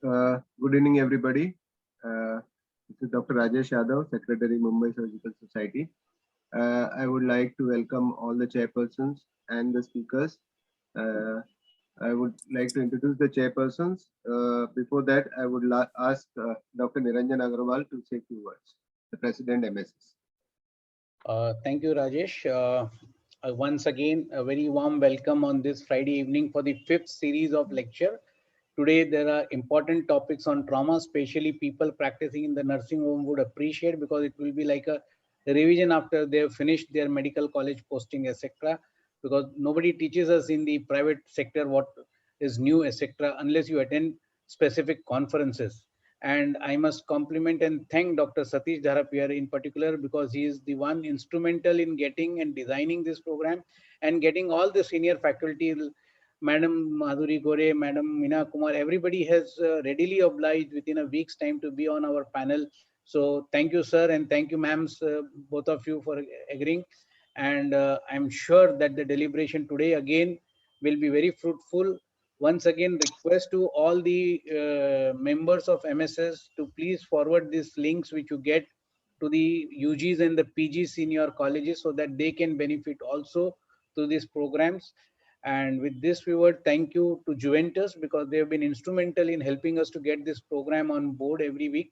Good evening, everybody. This is Dr. Rajesh Yadav, Secretary, Mumbai Surgical Society. I would like to welcome all the chairpersons and the speakers. I would like to introduce the chairpersons. Before that, I would ask Dr. Niranjan Agarwal to say a few words, the President, MSS. Thank you, Rajesh. Once again, a very warm welcome on this Friday evening for the 5th series of lecture. Today, there are important topics on trauma, especially people practicing in the nursing home would appreciate, because it will be like a revision after they have finished their medical college posting, etc. Because nobody teaches us in the private sector what is new, etc., unless you attend specific conferences. And I must compliment and thank Dr. Satish Dharapiyar in particular, because he is the one instrumental in getting and designing this program and getting all the senior faculty, Madam Madhuri Gore, Madam Meena Kumar, everybody has readily obliged within a week's time to be on our panel. So thank you, sir, and thank you, ma'ams, both of you for agreeing. And I'm sure that the deliberation today again will be very fruitful. Once again, request to all the members of MSS to please forward these links which you get to the UGs and the PGs in your colleges, so that they can benefit also to these programs. And with this, we would thank you to Juventus, because they have been instrumental in helping us to get this program on board every week.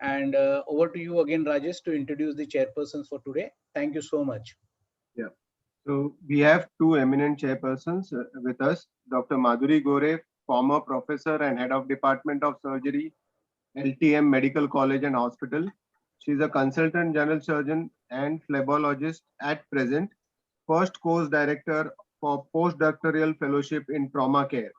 And over to you again, Rajesh, to introduce the chairpersons for today. Thank you so much. Yeah. So we have two eminent chairpersons with us, Dr. Madhuri Gore, former professor and head of Department of Surgery, LTM Medical College and Hospital. She is a consultant general surgeon and phlebologist at present, first course director for postdoctoral fellowship in trauma care.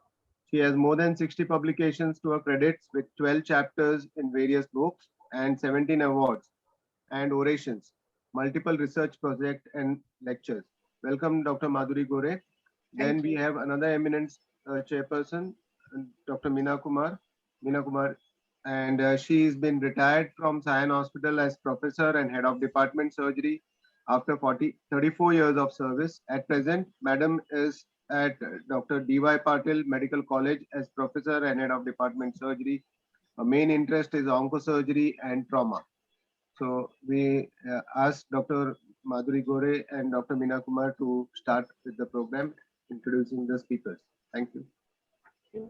She has more than 60 publications to her credits, with 12 chapters in various books and 17 awards and orations, multiple research projects and lectures. Welcome, Dr. Madhuri Gore. Then we have another eminent chairperson, Dr. Meena Kumar. And she has been retired from Sion Hospital as professor and head of department surgery after 34 years of service. At present, Madam is at Dr. D.Y. Patil Medical College as professor and head of department surgery. Her main interest is oncosurgery and trauma. So we ask Dr. Madhuri Gore and Dr. Meena Kumar to start with the program, introducing the speakers. Thank you.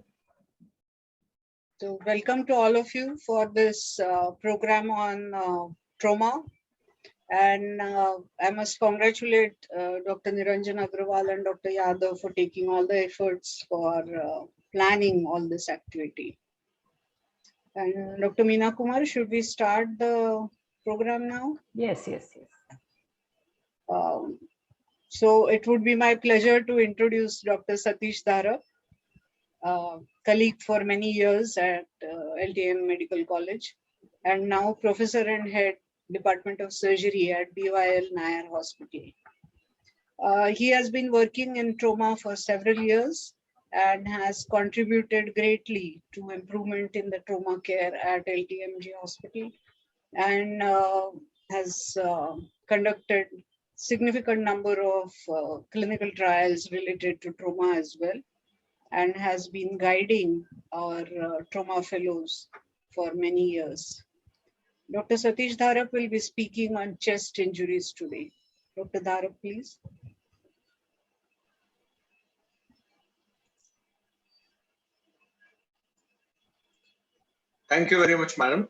So welcome to all of you for this program on trauma. And I must congratulate Dr. Niranjan Agarwal and Dr. Yadav for taking all the efforts for planning all this activity. And Dr. Meena Kumar, should we start the program now? Yes. So it would be my pleasure to introduce Dr. Satish Dhara, colleague for many years at LTM Medical College, and now professor and head Department of Surgery at BYL Nair Hospital. He has been working in trauma for several years and has contributed greatly to improvement in the trauma care at LTMG Hospital, and has conducted significant number of clinical trials related to trauma as well, and has been guiding our trauma fellows for many years. Dr. Satish Dhara will be speaking on chest injuries today. Dr. Dhara, please. Thank you very much, madam.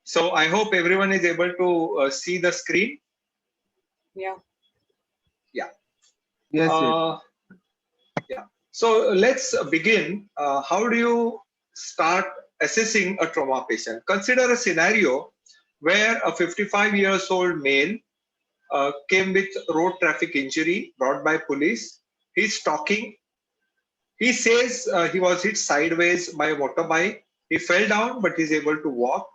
So I hope everyone is able to see the screen. Yeah. Yeah. Yes. Yeah. So let's begin. How do you start assessing a trauma patient? Consider a scenario where a 55 years old male came with road traffic injury brought by police. He's talking. He says he was hit sideways by a motorbike. He fell down, but he's able to walk.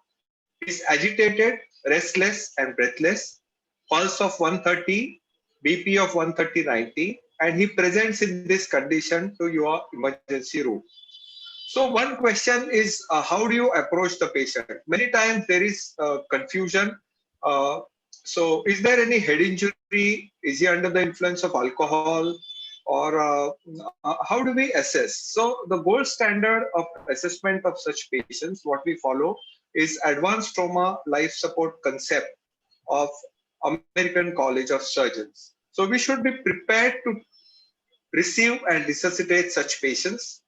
He's agitated, restless, and breathless. Pulse of 130, BP of 130/90, and he presents in this condition to your emergency room. So one question is, how do you approach the patient? Many times there is confusion. So is there any head injury? Is he under the influence of alcohol? or how do we assess? So the gold standard of assessment of such patients, what we follow is advanced trauma life support concept of American College of Surgeons. So we should be prepared to receive and resuscitate such patients.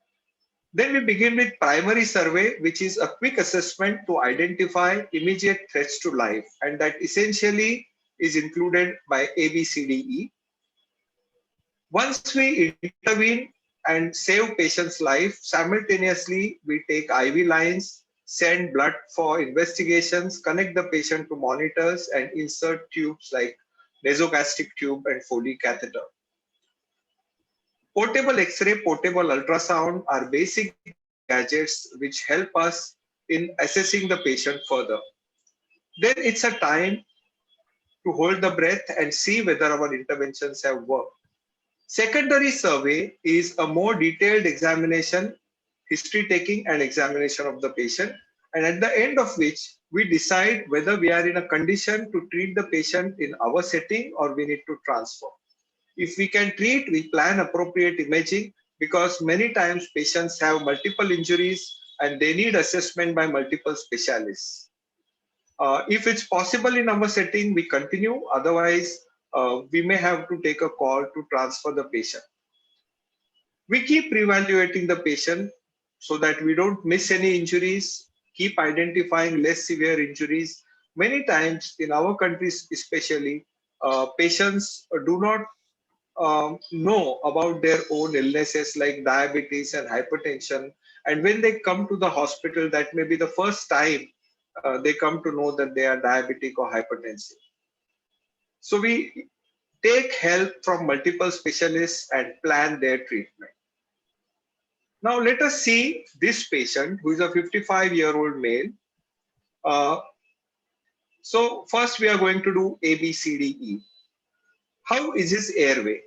Then we begin with primary survey, which is a quick assessment to identify immediate threats to life, and that essentially is included by ABCDE. Once we intervene and save patient's life, simultaneously we take IV lines, send blood for investigations, connect the patient to monitors, and insert tubes like nasogastric tube and Foley catheter. Portable X-ray, portable ultrasound are basic gadgets which help us in assessing the patient further. Then it's a time to hold the breath and see whether our interventions have worked. Secondary survey is a more detailed examination, history taking and examination of the patient, and at the end of which we decide whether we are in a condition to treat the patient in our setting or we need to transfer. If we can treat, we plan appropriate imaging, because many times patients have multiple injuries and they need assessment by multiple specialists. If it's possible in our setting, we continue. Otherwise, we may have to take a call to transfer the patient. We keep reevaluating the patient so that we don't miss any injuries, keep identifying less severe injuries. Many times in our countries especially, patients do not know about their own illnesses like diabetes and hypertension. And when they come to the hospital, that may be the first time they come to know that they are diabetic or hypertensive. So we take help from multiple specialists and plan their treatment. Now let us see this patient who is a 55-year-old male. So first we are going to do ABCDE. How is his airway?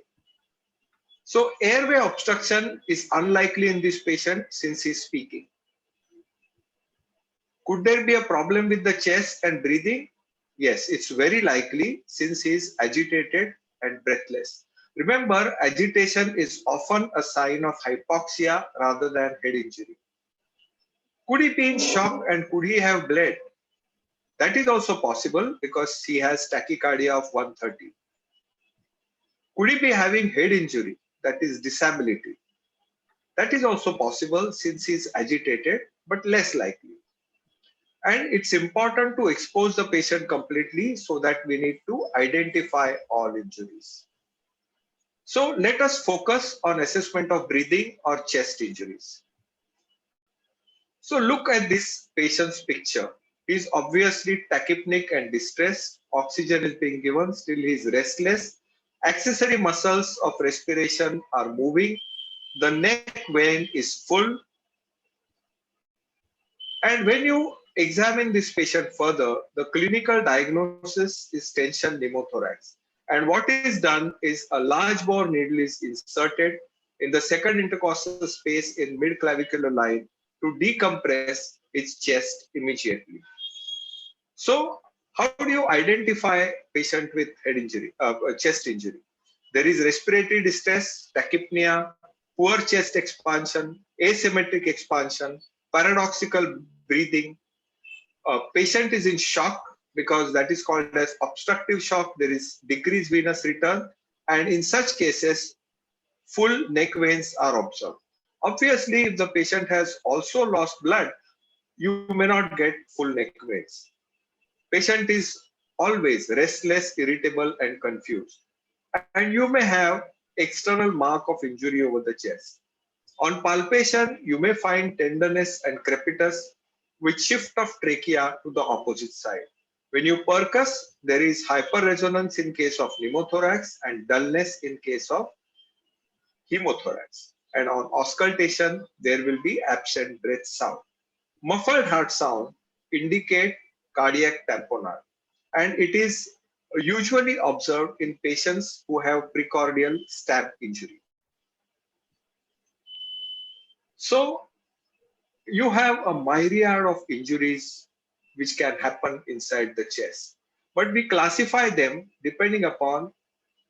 So airway obstruction is unlikely in this patient since he is speaking. Could there be a problem with the chest and breathing? Yes, it's very likely since he is agitated and breathless. Remember, agitation is often a sign of hypoxia rather than head injury. Could he be in shock and could he have bled? That is also possible because he has tachycardia of 130. Could he be having head injury, that is disability? That is also possible since he is agitated, but less likely. And it's important to expose the patient completely so that we need to identify all injuries. So let us focus on assessment of breathing or chest injuries. So look at this patient's picture. He is obviously tachypneic and distressed. Oxygen is being given, still he is restless. Accessory muscles of respiration are moving. The neck vein is full. And when you examine this patient further, the clinical diagnosis is tension pneumothorax. And what is done is a large bore needle is inserted in the second intercostal space in mid-clavicular line to decompress its chest immediately. So how do you identify patient with head injury, chest injury? There is respiratory distress, tachypnea, poor chest expansion, asymmetric expansion, paradoxical breathing. Patient is in shock because that is called as obstructive shock. There is decreased venous return, and in such cases, full neck veins are observed. Obviously, if the patient has also lost blood, you may not get full neck veins. Patient is always restless, irritable, and confused. And you may have external mark of injury over the chest. On palpation, you may find tenderness and crepitus with shift of trachea to the opposite side. When you percuss, there is hyperresonance in case of pneumothorax and dullness in case of hemothorax. And on auscultation, there will be absent breath sound. Muffled heart sound indicate cardiac tamponade, and it is usually observed in patients who have precordial stab injury. So you have a myriad of injuries which can happen inside the chest, but we classify them depending upon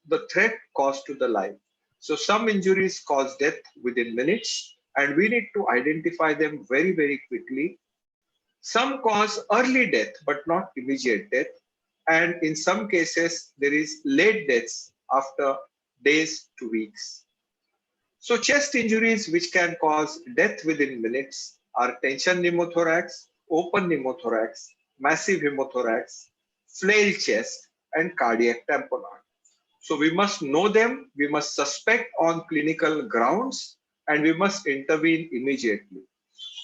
the threat caused to the life. So some injuries cause death within minutes, and we need to identify them very, very quickly. Some cause early death, but not immediate death. And in some cases, there is late deaths after days to weeks. So chest injuries which can cause death within minutes are tension pneumothorax, open pneumothorax, massive hemothorax, flail chest, and cardiac tamponade. So we must know them, we must suspect on clinical grounds, and we must intervene immediately.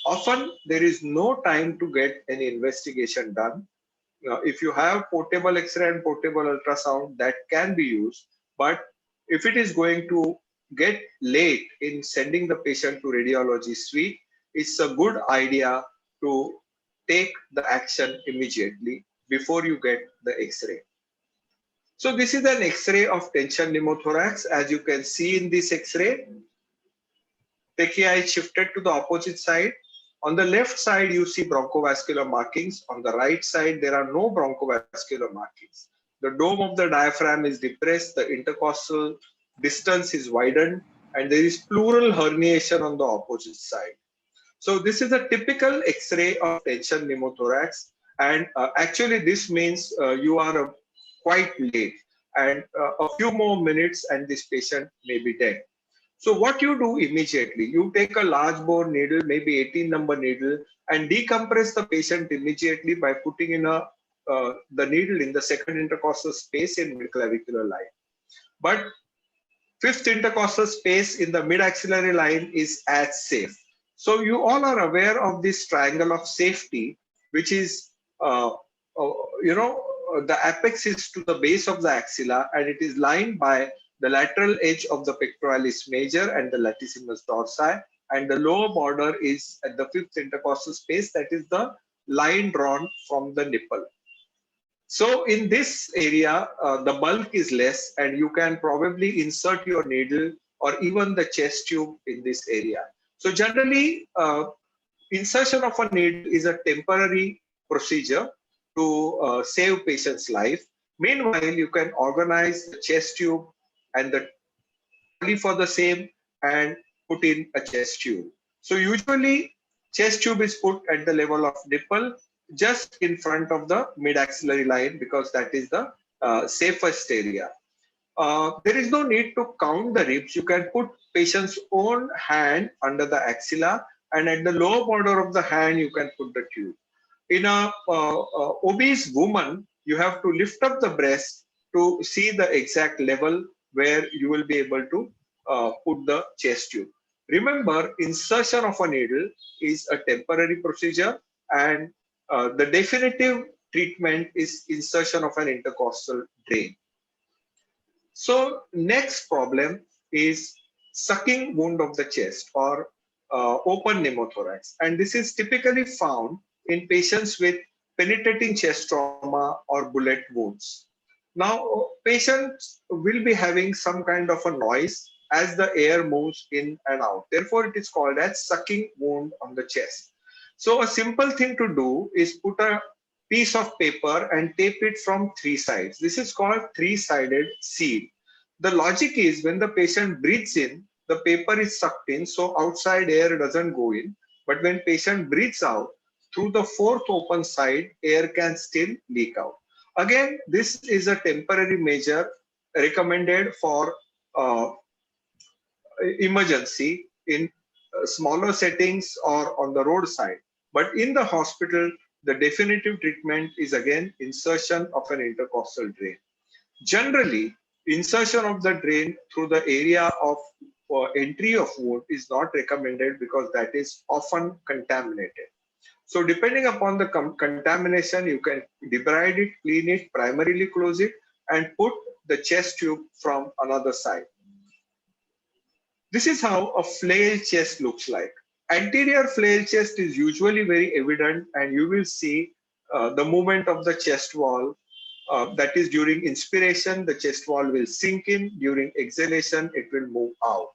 Often there is no time to get any investigation done. If you have portable X-ray and portable ultrasound, that can be used. But if it is going to get late in sending the patient to radiology suite, it's a good idea to take the action immediately before you get the X-ray. So this is an X-ray of tension pneumothorax. As you can see in this X-ray, trachea is shifted to the opposite side. On the left side, you see bronchovascular markings. On the right side, there are no bronchovascular markings. The dome of the diaphragm is depressed, the intercostal distance is widened, and there is pleural herniation on the opposite side. So this is a typical X-ray of tension pneumothorax. And actually, this means you are quite late, and a few more minutes and this patient may be dead. So what you do immediately, you take a large bore needle, maybe 18 number needle, and decompress the patient immediately by putting in the needle in the second intercostal space in midclavicular line. But fifth intercostal space in the mid-axillary line is as safe. So you all are aware of this triangle of safety, which is, the apex is to the base of the axilla, and it is lined by the lateral edge of the pectoralis major and the latissimus dorsi, and the lower border is at the fifth intercostal space, that is the line drawn from the nipple. So in this area, the bulk is less, and you can probably insert your needle or even the chest tube in this area. So generally, insertion of a needle is a temporary procedure to save patient's life. Meanwhile, you can organize the chest tube and the trolley for the same and put in a chest tube. So usually chest tube is put at the level of nipple, just in front of the mid-axillary line, because that is the safest area. There is no need to count the ribs. You can put patient's own hand under the axilla, and at the lower border of the hand, you can put the tube. In a obese woman, you have to lift up the breast to see the exact level where you will be able to put the chest tube. Remember, insertion of a needle is a temporary procedure, and the definitive treatment is insertion of an intercostal drain. So next problem is sucking wound of the chest or open pneumothorax. And this is typically found in patients with penetrating chest trauma or bullet wounds. Now, patients will be having some kind of a noise as the air moves in and out. Therefore, it is called as sucking wound on the chest. So a simple thing to do is put a piece of paper and tape it from three sides. This is called three-sided seal. The logic is when the patient breathes in, the paper is sucked in, so outside air doesn't go in. But when patient breathes out, through the fourth open side, air can still leak out. Again, this is a temporary measure recommended for emergency in smaller settings or on the roadside. But in the hospital, the definitive treatment is again insertion of an intercostal drain. Generally, insertion of the drain through the area of entry of wound is not recommended because that is often contaminated. So depending upon the contamination, you can debride it, clean it, primarily close it, and put the chest tube from another side. This is how a flail chest looks like. Anterior flail chest is usually very evident, and you will see the movement of the chest wall. That is, during inspiration, the chest wall will sink in. During exhalation, it will move out.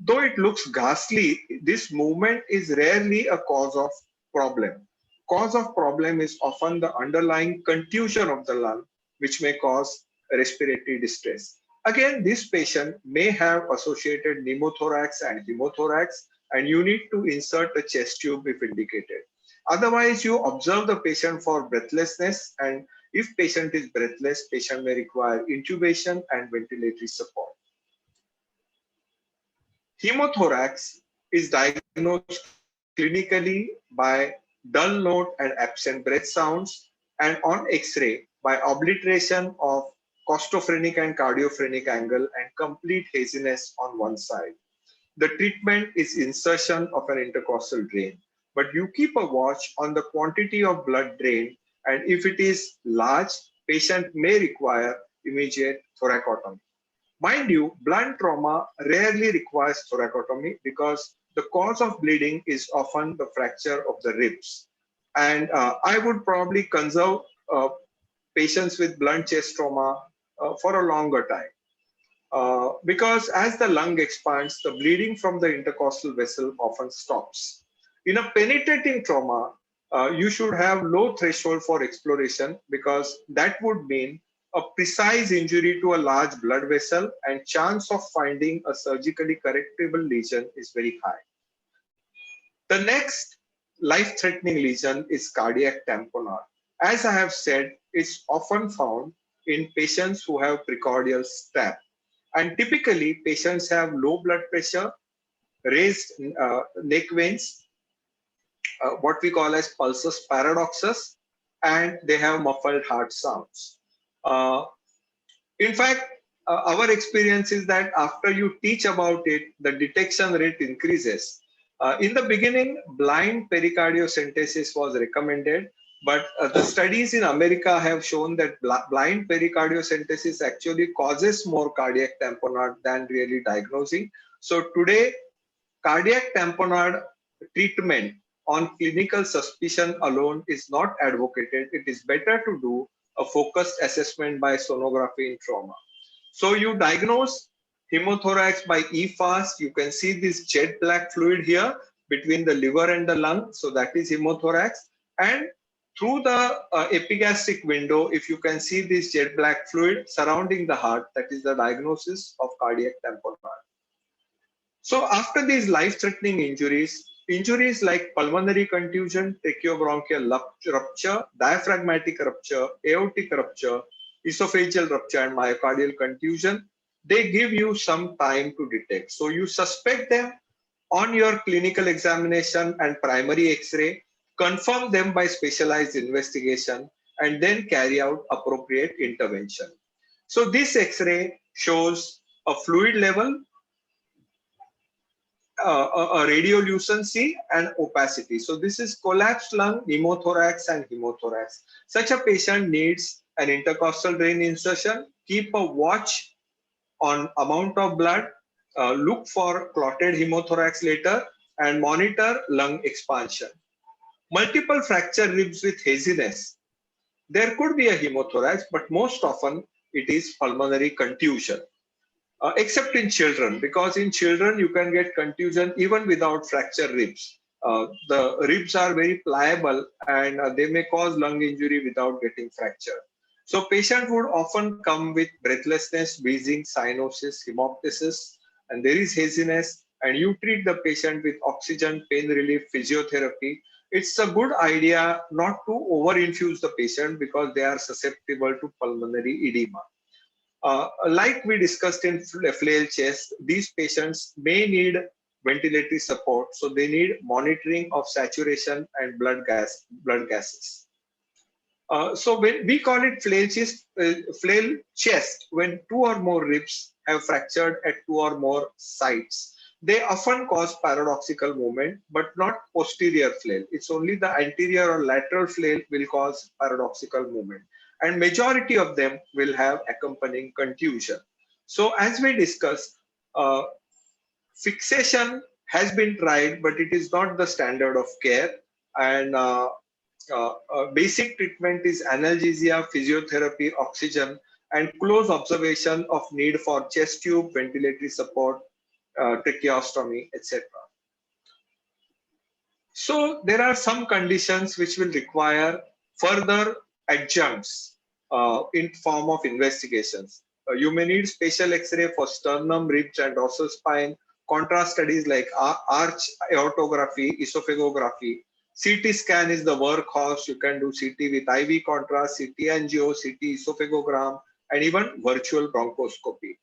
Though it looks ghastly, this movement is rarely a cause of problem. Cause of problem is often the underlying contusion of the lung, which may cause respiratory distress. Again, this patient may have associated pneumothorax and hemothorax, and you need to insert a chest tube if indicated. Otherwise, you observe the patient for breathlessness, and if patient is breathless, patient may require intubation and ventilatory support. Hemothorax is diagnosed clinically by dull note and absent breath sounds, and on X-ray by obliteration of costophrenic and cardiophrenic angle and complete haziness on one side. The treatment is insertion of an intercostal drain, but you keep a watch on the quantity of blood drained, and if it is large, patient may require immediate thoracotomy. Mind you, blunt trauma rarely requires thoracotomy because the cause of bleeding is often the fracture of the ribs. And I would probably conserve patients with blunt chest trauma for a longer time. Because as the lung expands, the bleeding from the intercostal vessel often stops. In a penetrating trauma, you should have low threshold for exploration because that would mean a precise injury to a large blood vessel and chance of finding a surgically correctable lesion is very high. The next life-threatening lesion is cardiac tamponade. As I have said, it's often found in patients who have precordial stab. And typically, patients have low blood pressure, raised neck veins, what we call as pulsus paradoxus, and they have muffled heart sounds. In fact, our experience is that after you teach about it, the detection rate increases. In the beginning, blind pericardiocentesis was recommended, but the studies in America have shown that blind pericardiocentesis actually causes more cardiac tamponade than really diagnosing. So today, cardiac tamponade treatment on clinical suspicion alone is not advocated. It is better to do a focused assessment by sonography in trauma. So you diagnose hemothorax by EFAST. You can see this jet black fluid here between the liver and the lung. So that is hemothorax. And through the epigastric window, if you can see this jet black fluid surrounding the heart, that is the diagnosis of cardiac tamponade. So after these life-threatening injuries, injuries like pulmonary contusion, tracheobronchial rupture, diaphragmatic rupture, aortic rupture, esophageal rupture, and myocardial contusion, they give you some time to detect. So you suspect them on your clinical examination and primary X-ray, confirm them by specialized investigation, and then carry out appropriate intervention. So this X-ray shows a fluid level, a radiolucency and opacity. So this is collapsed lung, pneumothorax and hemothorax. Such a patient needs an intercostal drain insertion. Keep a watch on amount of blood, look for clotted hemothorax later, and monitor lung expansion. Multiple fracture ribs with haziness. There could be a hemothorax, but most often it is pulmonary contusion. Except in children, because in children you can get contusion even without fracture ribs. The ribs are very pliable and they may cause lung injury without getting fractured. So patient would often come with breathlessness, wheezing, cyanosis, hemoptysis, and there is haziness, and you treat the patient with oxygen, pain relief, physiotherapy. It's a good idea not to over-infuse the patient because they are susceptible to pulmonary edema. Like we discussed in flail chest, these patients may need ventilatory support, so they need monitoring of saturation and blood gases. So when we call it flail chest, when two or more ribs have fractured at two or more sites, they often cause paradoxical movement, but not posterior flail. It's only the anterior or lateral flail will cause paradoxical movement. And majority of them will have accompanying contusion. So as we discussed, fixation has been tried, but it is not the standard of care. And basic treatment is analgesia, physiotherapy, oxygen, and close observation of need for chest tube, ventilatory support, tracheostomy, etc. So there are some conditions which will require further adjuncts in form of investigations. You may need spatial X-ray for sternum, ribs, and dorsal spine. Contrast studies like arch aortography, esophagography. CT scan is the workhorse. You can do CT with IV contrast, CT angio, CT esophagogram, and even virtual bronchoscopy.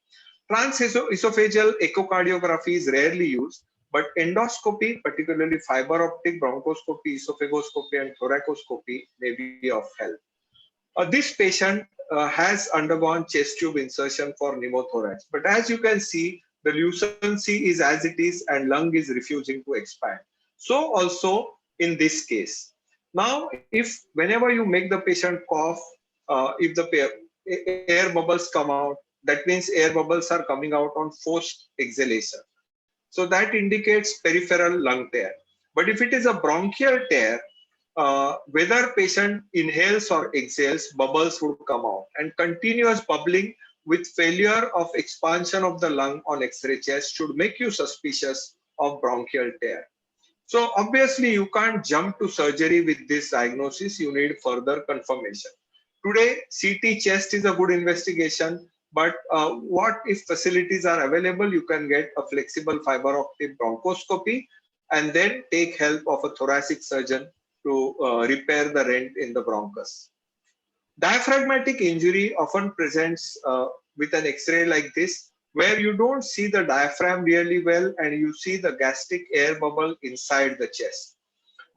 Transesophageal echocardiography is rarely used, but endoscopy, particularly fiber optic bronchoscopy, esophagoscopy, and thoracoscopy may be of help. This patient has undergone chest tube insertion for pneumothorax, but as you can see, the lucency is as it is and lung is refusing to expand. So also in this case. Now, if whenever you make the patient cough, if the air bubbles come out, that means air bubbles are coming out on forced exhalation. So that indicates peripheral lung tear. But if it is a bronchial tear, whether patient inhales or exhales, bubbles would come out, and continuous bubbling with failure of expansion of the lung on X-ray chest should make you suspicious of bronchial tear. So obviously you can't jump to surgery with this diagnosis. You need further confirmation. Today, CT chest is a good investigation, but what if facilities are available? You can get a flexible fiber optic bronchoscopy and then take help of a thoracic surgeon to repair the rent in the bronchus. Diaphragmatic injury often presents with an X-ray like this, where you don't see the diaphragm really well and you see the gastric air bubble inside the chest.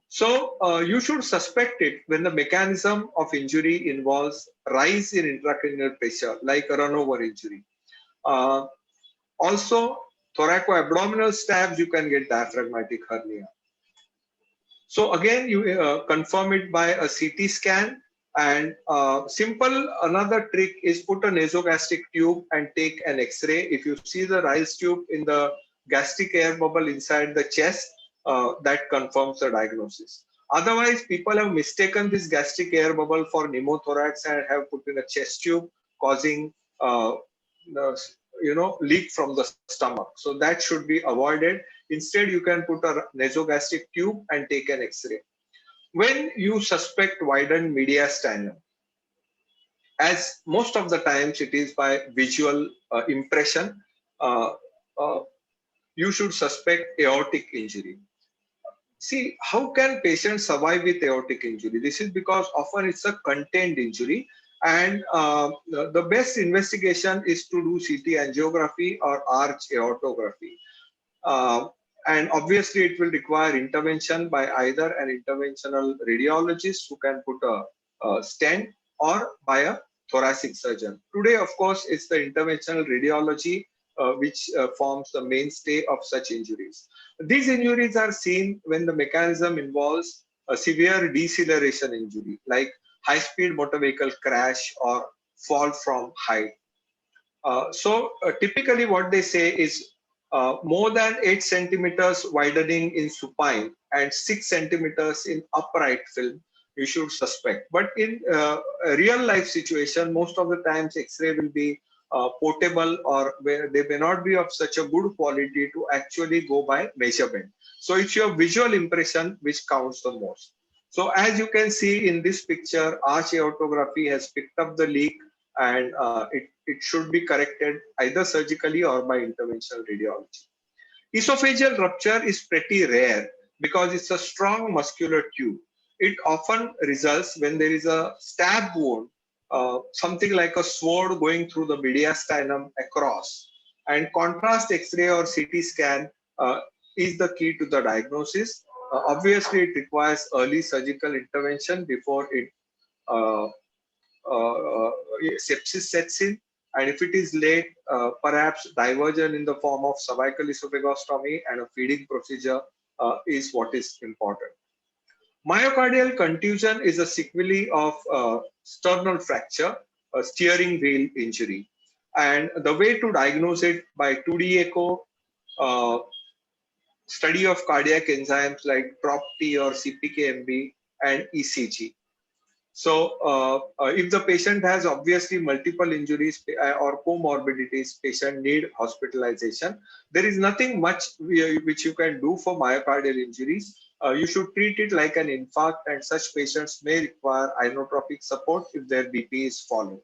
So you should suspect it when the mechanism of injury involves rise in intracranial pressure, like a run-over injury. Also, thoracoabdominal stabs, you can get diaphragmatic hernia. So again, you confirm it by a CT scan, and another trick is put a nasogastric tube and take an X-ray. If you see the rise tube in the gastric air bubble inside the chest, that confirms the diagnosis. Otherwise, people have mistaken this gastric air bubble for pneumothorax and have put in a chest tube, causing leak from the stomach. So that should be avoided. Instead, you can put a nasogastric tube and take an X-ray. When you suspect widened mediastinum, as most of the times it is by visual impression, you should suspect aortic injury. See, how can patients survive with aortic injury? This is because often it's a contained injury, and the best investigation is to do CT angiography or arch aortography. And obviously it will require intervention by either an interventional radiologist who can put a stent, or by a thoracic surgeon. Today, of course, it's the interventional radiology which forms the mainstay of such injuries. These injuries are seen when the mechanism involves a severe deceleration injury, like high-speed motor vehicle crash or fall from height. So typically what they say is more than 8 centimeters widening in supine and 6 centimeters in upright film, you should suspect. But in a real life situation, most of the times X-ray will be portable, or where they may not be of such a good quality to actually go by measurement. So it's your visual impression which counts the most. So as you can see in this picture, arch aortography has picked up the leak, and it should be corrected either surgically or by interventional radiology. Esophageal rupture is pretty rare because it's a strong muscular tube. It often results when there is a stab wound, something like a sword going through the mediastinum across. And contrast X-ray or CT scan is the key to the diagnosis. Obviously, it requires early surgical intervention before sepsis sets in, and if it is late, perhaps diversion in the form of cervical esophagostomy and a feeding procedure is what is important. Myocardial contusion is a sequelae of sternal fracture, a steering wheel injury, and the way to diagnose it by 2D echo, study of cardiac enzymes like TROP-T or CPK-MB, and ECG. So if the patient has obviously multiple injuries or comorbidities, patient need hospitalization. There is nothing much which you can do for myocardial injuries. You should treat it like an infarct, and such patients may require inotropic support if their BP is falling.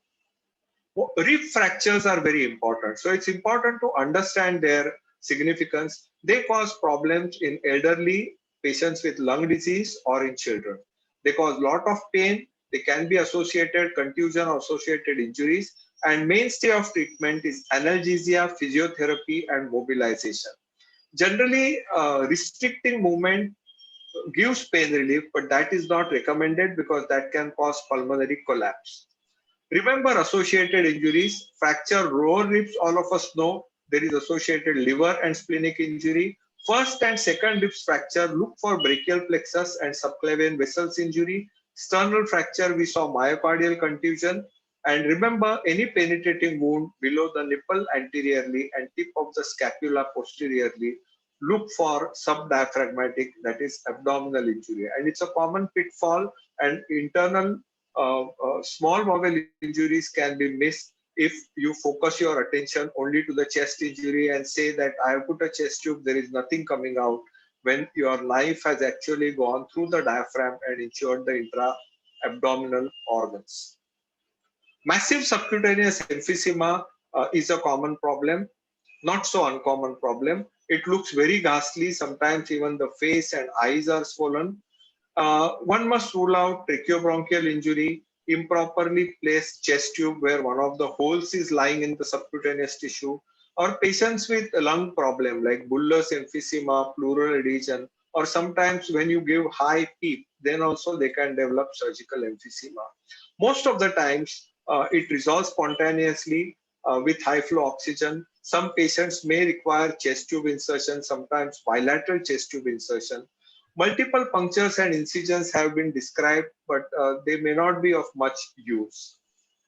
Rib fractures are very important. So it's important to understand their significance. They cause problems in elderly patients with lung disease or in children. They cause lot of pain. They can be associated contusion or associated injuries. And mainstay of treatment is analgesia, physiotherapy, and mobilization. Generally, restricting movement gives pain relief, but that is not recommended because that can cause pulmonary collapse. Remember associated injuries, fracture lower ribs, all of us know there is associated liver and splenic injury. First and second ribs fracture, look for brachial plexus and subclavian vessels injury. Sternal fracture, we saw myocardial contusion. And remember, any penetrating wound below the nipple anteriorly and tip of the scapula posteriorly, look for subdiaphragmatic, that is abdominal injury. And it's a common pitfall, and internal small bowel injuries can be missed if you focus your attention only to the chest injury and say that I have put a chest tube, there is nothing coming out, when your knife has actually gone through the diaphragm and injured the intra-abdominal organs. Massive subcutaneous emphysema is a common problem, not so uncommon problem. It looks very ghastly. Sometimes even the face and eyes are swollen. One must rule out tracheobronchial injury, improperly placed chest tube where one of the holes is lying in the subcutaneous tissue, or patients with a lung problem like bullous emphysema, pleural adhesion, or sometimes when you give high PEEP, then also they can develop surgical emphysema. Most of the times, it resolves spontaneously with high flow oxygen. Some patients may require chest tube insertion, sometimes bilateral chest tube insertion. Multiple punctures and incisions have been described, but they may not be of much use.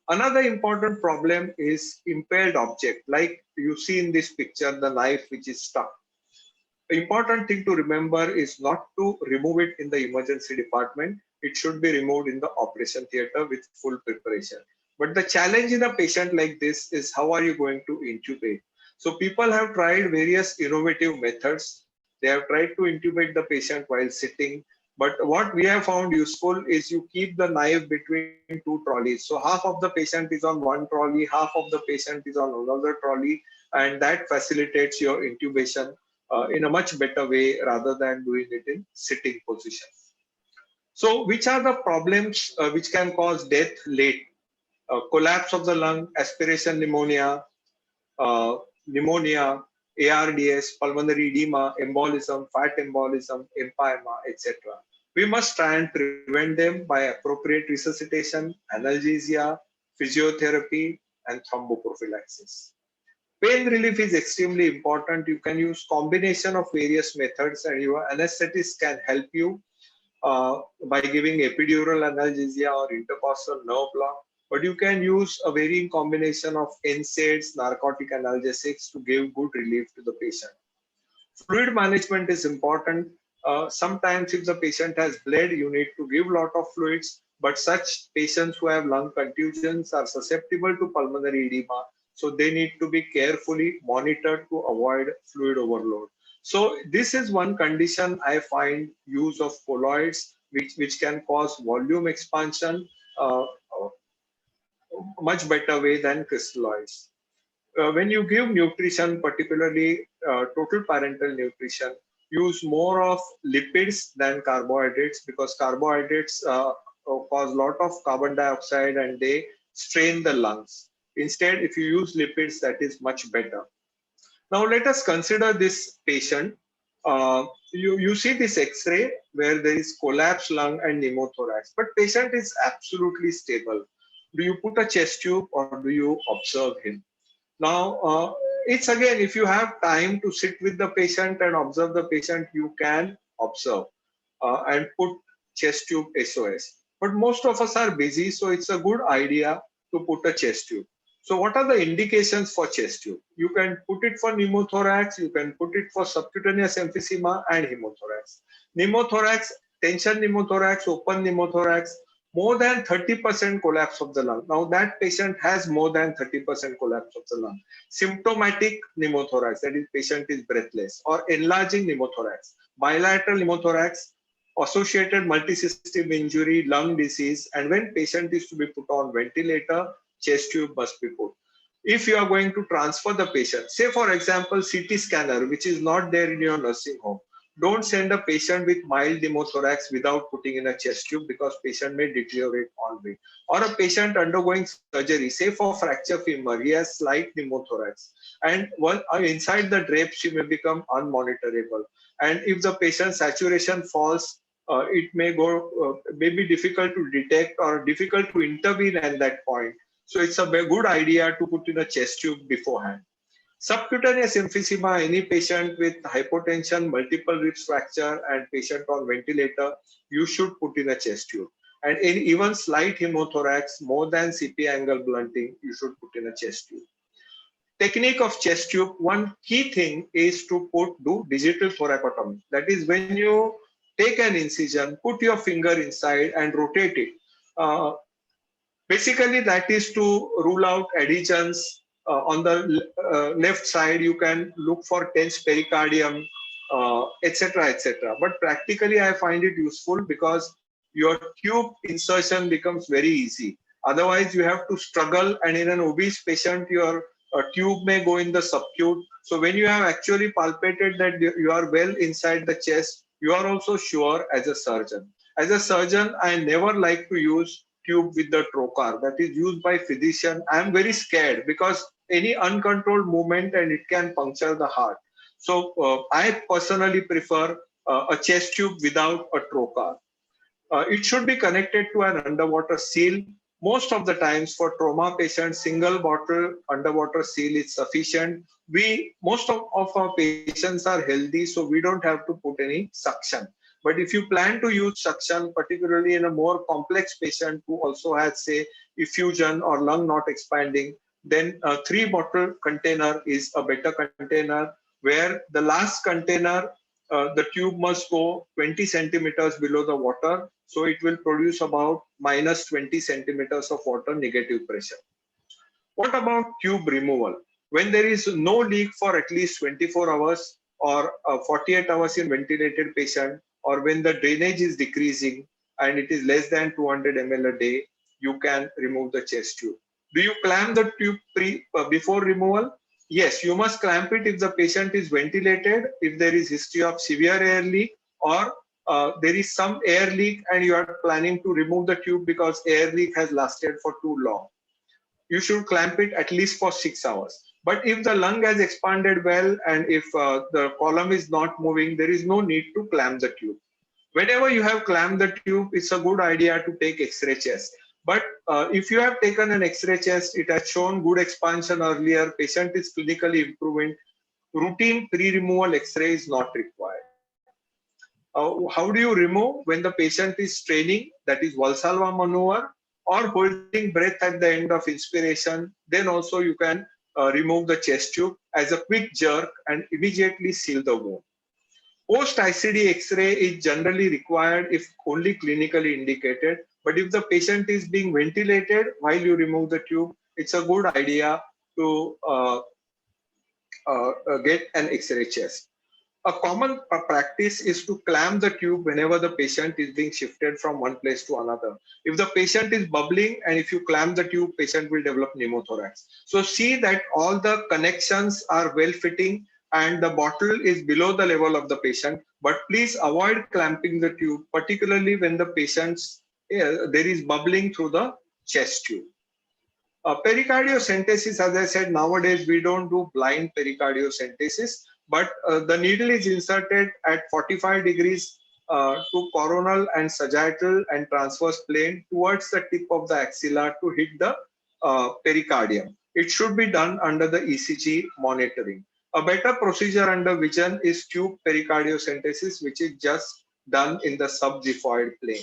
Another important problem is impaled object, like you see in this picture, the knife which is stuck. The important thing to remember is not to remove it in the emergency department. It should be removed in the operation theater with full preparation. But the challenge in a patient like this is how are you going to intubate? So people have tried various innovative methods. They have tried to intubate the patient while sitting. But what we have found useful is you keep the knife between two trolleys. So half of the patient is on one trolley, half of the patient is on another trolley, and that facilitates your intubation in a much better way rather than doing it in sitting position. So which are the problems which can cause death late? Collapse of the lung, aspiration pneumonia, pneumonia, ARDS, pulmonary edema, embolism, fat embolism, empyema, etc. We must try and prevent them by appropriate resuscitation, analgesia, physiotherapy, and thromboprophylaxis. Pain relief is extremely important. You can use combination of various methods, and your anesthetist can help you by giving epidural analgesia or intercostal nerve block. But you can use a varying combination of NSAIDs, narcotic analgesics to give good relief to the patient. Fluid management is important. Sometimes if the patient has bled, you need to give a lot of fluids, but such patients who have lung contusions are susceptible to pulmonary edema. So they need to be carefully monitored to avoid fluid overload. So this is one condition I find use of colloids, which can cause volume expansion much better way than crystalloids. When you give nutrition, particularly total parenteral nutrition, use more of lipids than carbohydrates, because carbohydrates cause a lot of carbon dioxide and they strain the lungs. Instead, if you use lipids, that is much better. Now let us consider this patient. You see this X-ray where there is collapsed lung and pneumothorax, but patient is absolutely stable. Do you put a chest tube or do you observe him? Now, it's again, if you have time to sit with the patient and observe the patient, you can observe and put chest tube SOS. But most of us are busy, so it's a good idea to put a chest tube. So what are the indications for chest tube? You can put it for pneumothorax, you can put it for subcutaneous emphysema and hemothorax. Pneumothorax, tension pneumothorax, open pneumothorax, more than 30% collapse of the lung. Now that patient has more than 30% collapse of the lung. Symptomatic pneumothorax, that is patient is breathless, or enlarging pneumothorax. Bilateral pneumothorax, associated multisystem injury, lung disease, and when patient is to be put on ventilator, chest tube must be put. If you are going to transfer the patient, say for example, CT scanner, which is not there in your nursing home, don't send a patient with mild pneumothorax without putting in a chest tube because patient may deteriorate on way. Or a patient undergoing surgery, say for fracture femur, he has slight pneumothorax, and inside the drapes she may become unmonitorable. And if the patient saturation falls, it may be difficult to detect or difficult to intervene at that point. So it's a good idea to put in a chest tube beforehand. Subcutaneous emphysema, any patient with hypotension, multiple ribs fracture, and patient on ventilator, you should put in a chest tube. And even slight hemothorax, more than CP angle blunting, you should put in a chest tube. Technique of chest tube, one key thing is to do digital thoracotomy. That is, when you take an incision, put your finger inside and rotate it. Basically, that is to rule out adhesions. On the left side, you can look for tense pericardium, etc., etc. But practically, I find it useful because your tube insertion becomes very easy. Otherwise, you have to struggle, and in an obese patient, your tube may go in the subacute. So when you have actually palpated that you are well inside the chest, you are also sure as a surgeon. As a surgeon, I never like to use tube with the trocar that is used by physician. I am very scared because any uncontrolled movement and it can puncture the heart. So I personally prefer a chest tube without a trocar. It should be connected to an underwater seal. Most of the times for trauma patients, single bottle underwater seal is sufficient. Most of our patients are healthy, so we don't have to put any suction. But if you plan to use suction, particularly in a more complex patient who also has, say, effusion or lung not expanding, then a 3-bottle container is a better container, where the last container, the tube must go 20 centimeters below the water. So it will produce about minus 20 centimeters of water negative pressure. What about tube removal? When there is no leak for at least 24 hours or 48 hours in ventilated patient, or when the drainage is decreasing and it is less than 200 ml a day, you can remove the chest tube. Do you clamp the tube before removal? Yes, you must clamp it if the patient is ventilated, if there is history of severe air leak, or there is some air leak and you are planning to remove the tube because air leak has lasted for too long. You should clamp it at least for 6 hours. But if the lung has expanded well and if the column is not moving, there is no need to clamp the tube. Whenever you have clamped the tube, it's a good idea to take X-ray chest. But if you have taken an X-ray chest, it has shown good expansion earlier, patient is clinically improving, routine pre-removal X-ray is not required. How do you remove? When the patient is straining, that is Valsalva maneuver, or holding breath at the end of inspiration, then also you can remove the chest tube as a quick jerk and immediately seal the wound. Post-ICD X-ray is generally required if only clinically indicated, but if the patient is being ventilated while you remove the tube, it's a good idea to get an X-ray chest. A common practice is to clamp the tube whenever the patient is being shifted from one place to another. If the patient is bubbling and if you clamp the tube, patient will develop pneumothorax. So see that all the connections are well fitting and the bottle is below the level of the patient, but please avoid clamping the tube, particularly when the patient's there is bubbling through the chest tube. Pericardiocentesis, as I said, nowadays we don't do blind pericardiocentesis, but the needle is inserted at 45 degrees to coronal and sagittal and transverse plane towards the tip of the axilla to hit the pericardium. It should be done under the ECG monitoring. A better procedure under vision is tube pericardiocentesis, which is just done in the subxiphoid plane.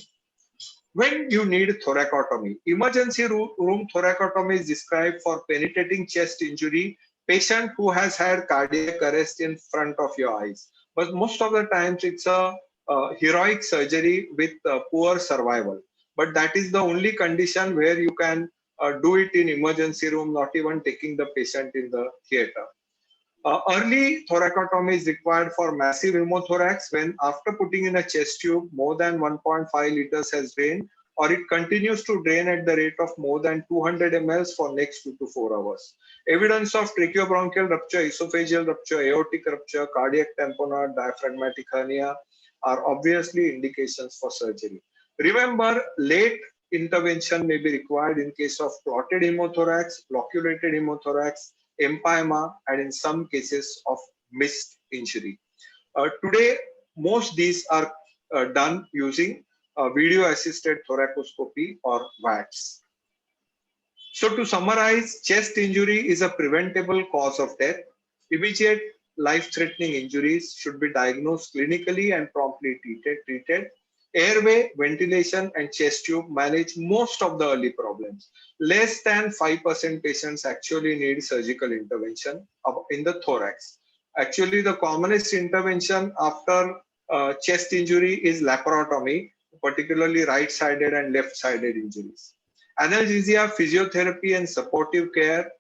When you need thoracotomy, emergency room thoracotomy is described for penetrating chest injury, patient who has had cardiac arrest in front of your eyes. But most of the times it's a heroic surgery with poor survival. But that is the only condition where you can do it in emergency room, not even taking the patient in the theater. Early thoracotomy is required for massive pneumothorax when after putting in a chest tube, more than 1.5 liters has drained, or it continues to drain at the rate of more than 200 ml for next 2 to 4 hours. Evidence of tracheobronchial rupture, esophageal rupture, aortic rupture, cardiac tamponade, diaphragmatic hernia are obviously indications for surgery. Remember, late intervention may be required in case of clotted hemothorax, flocculated hemothorax, empyema, and in some cases of missed injury. Today, most these are done using video-assisted thoracoscopy or VATS. So to summarize, chest injury is a preventable cause of death. Immediate life-threatening injuries should be diagnosed clinically and promptly treated. Airway, ventilation, and chest tube manage most of the early problems. Less than 5% patients actually need surgical intervention in the thorax. Actually, the commonest intervention after chest injury is laparotomy, particularly right-sided and left-sided injuries. Analgesia, physiotherapy, and supportive care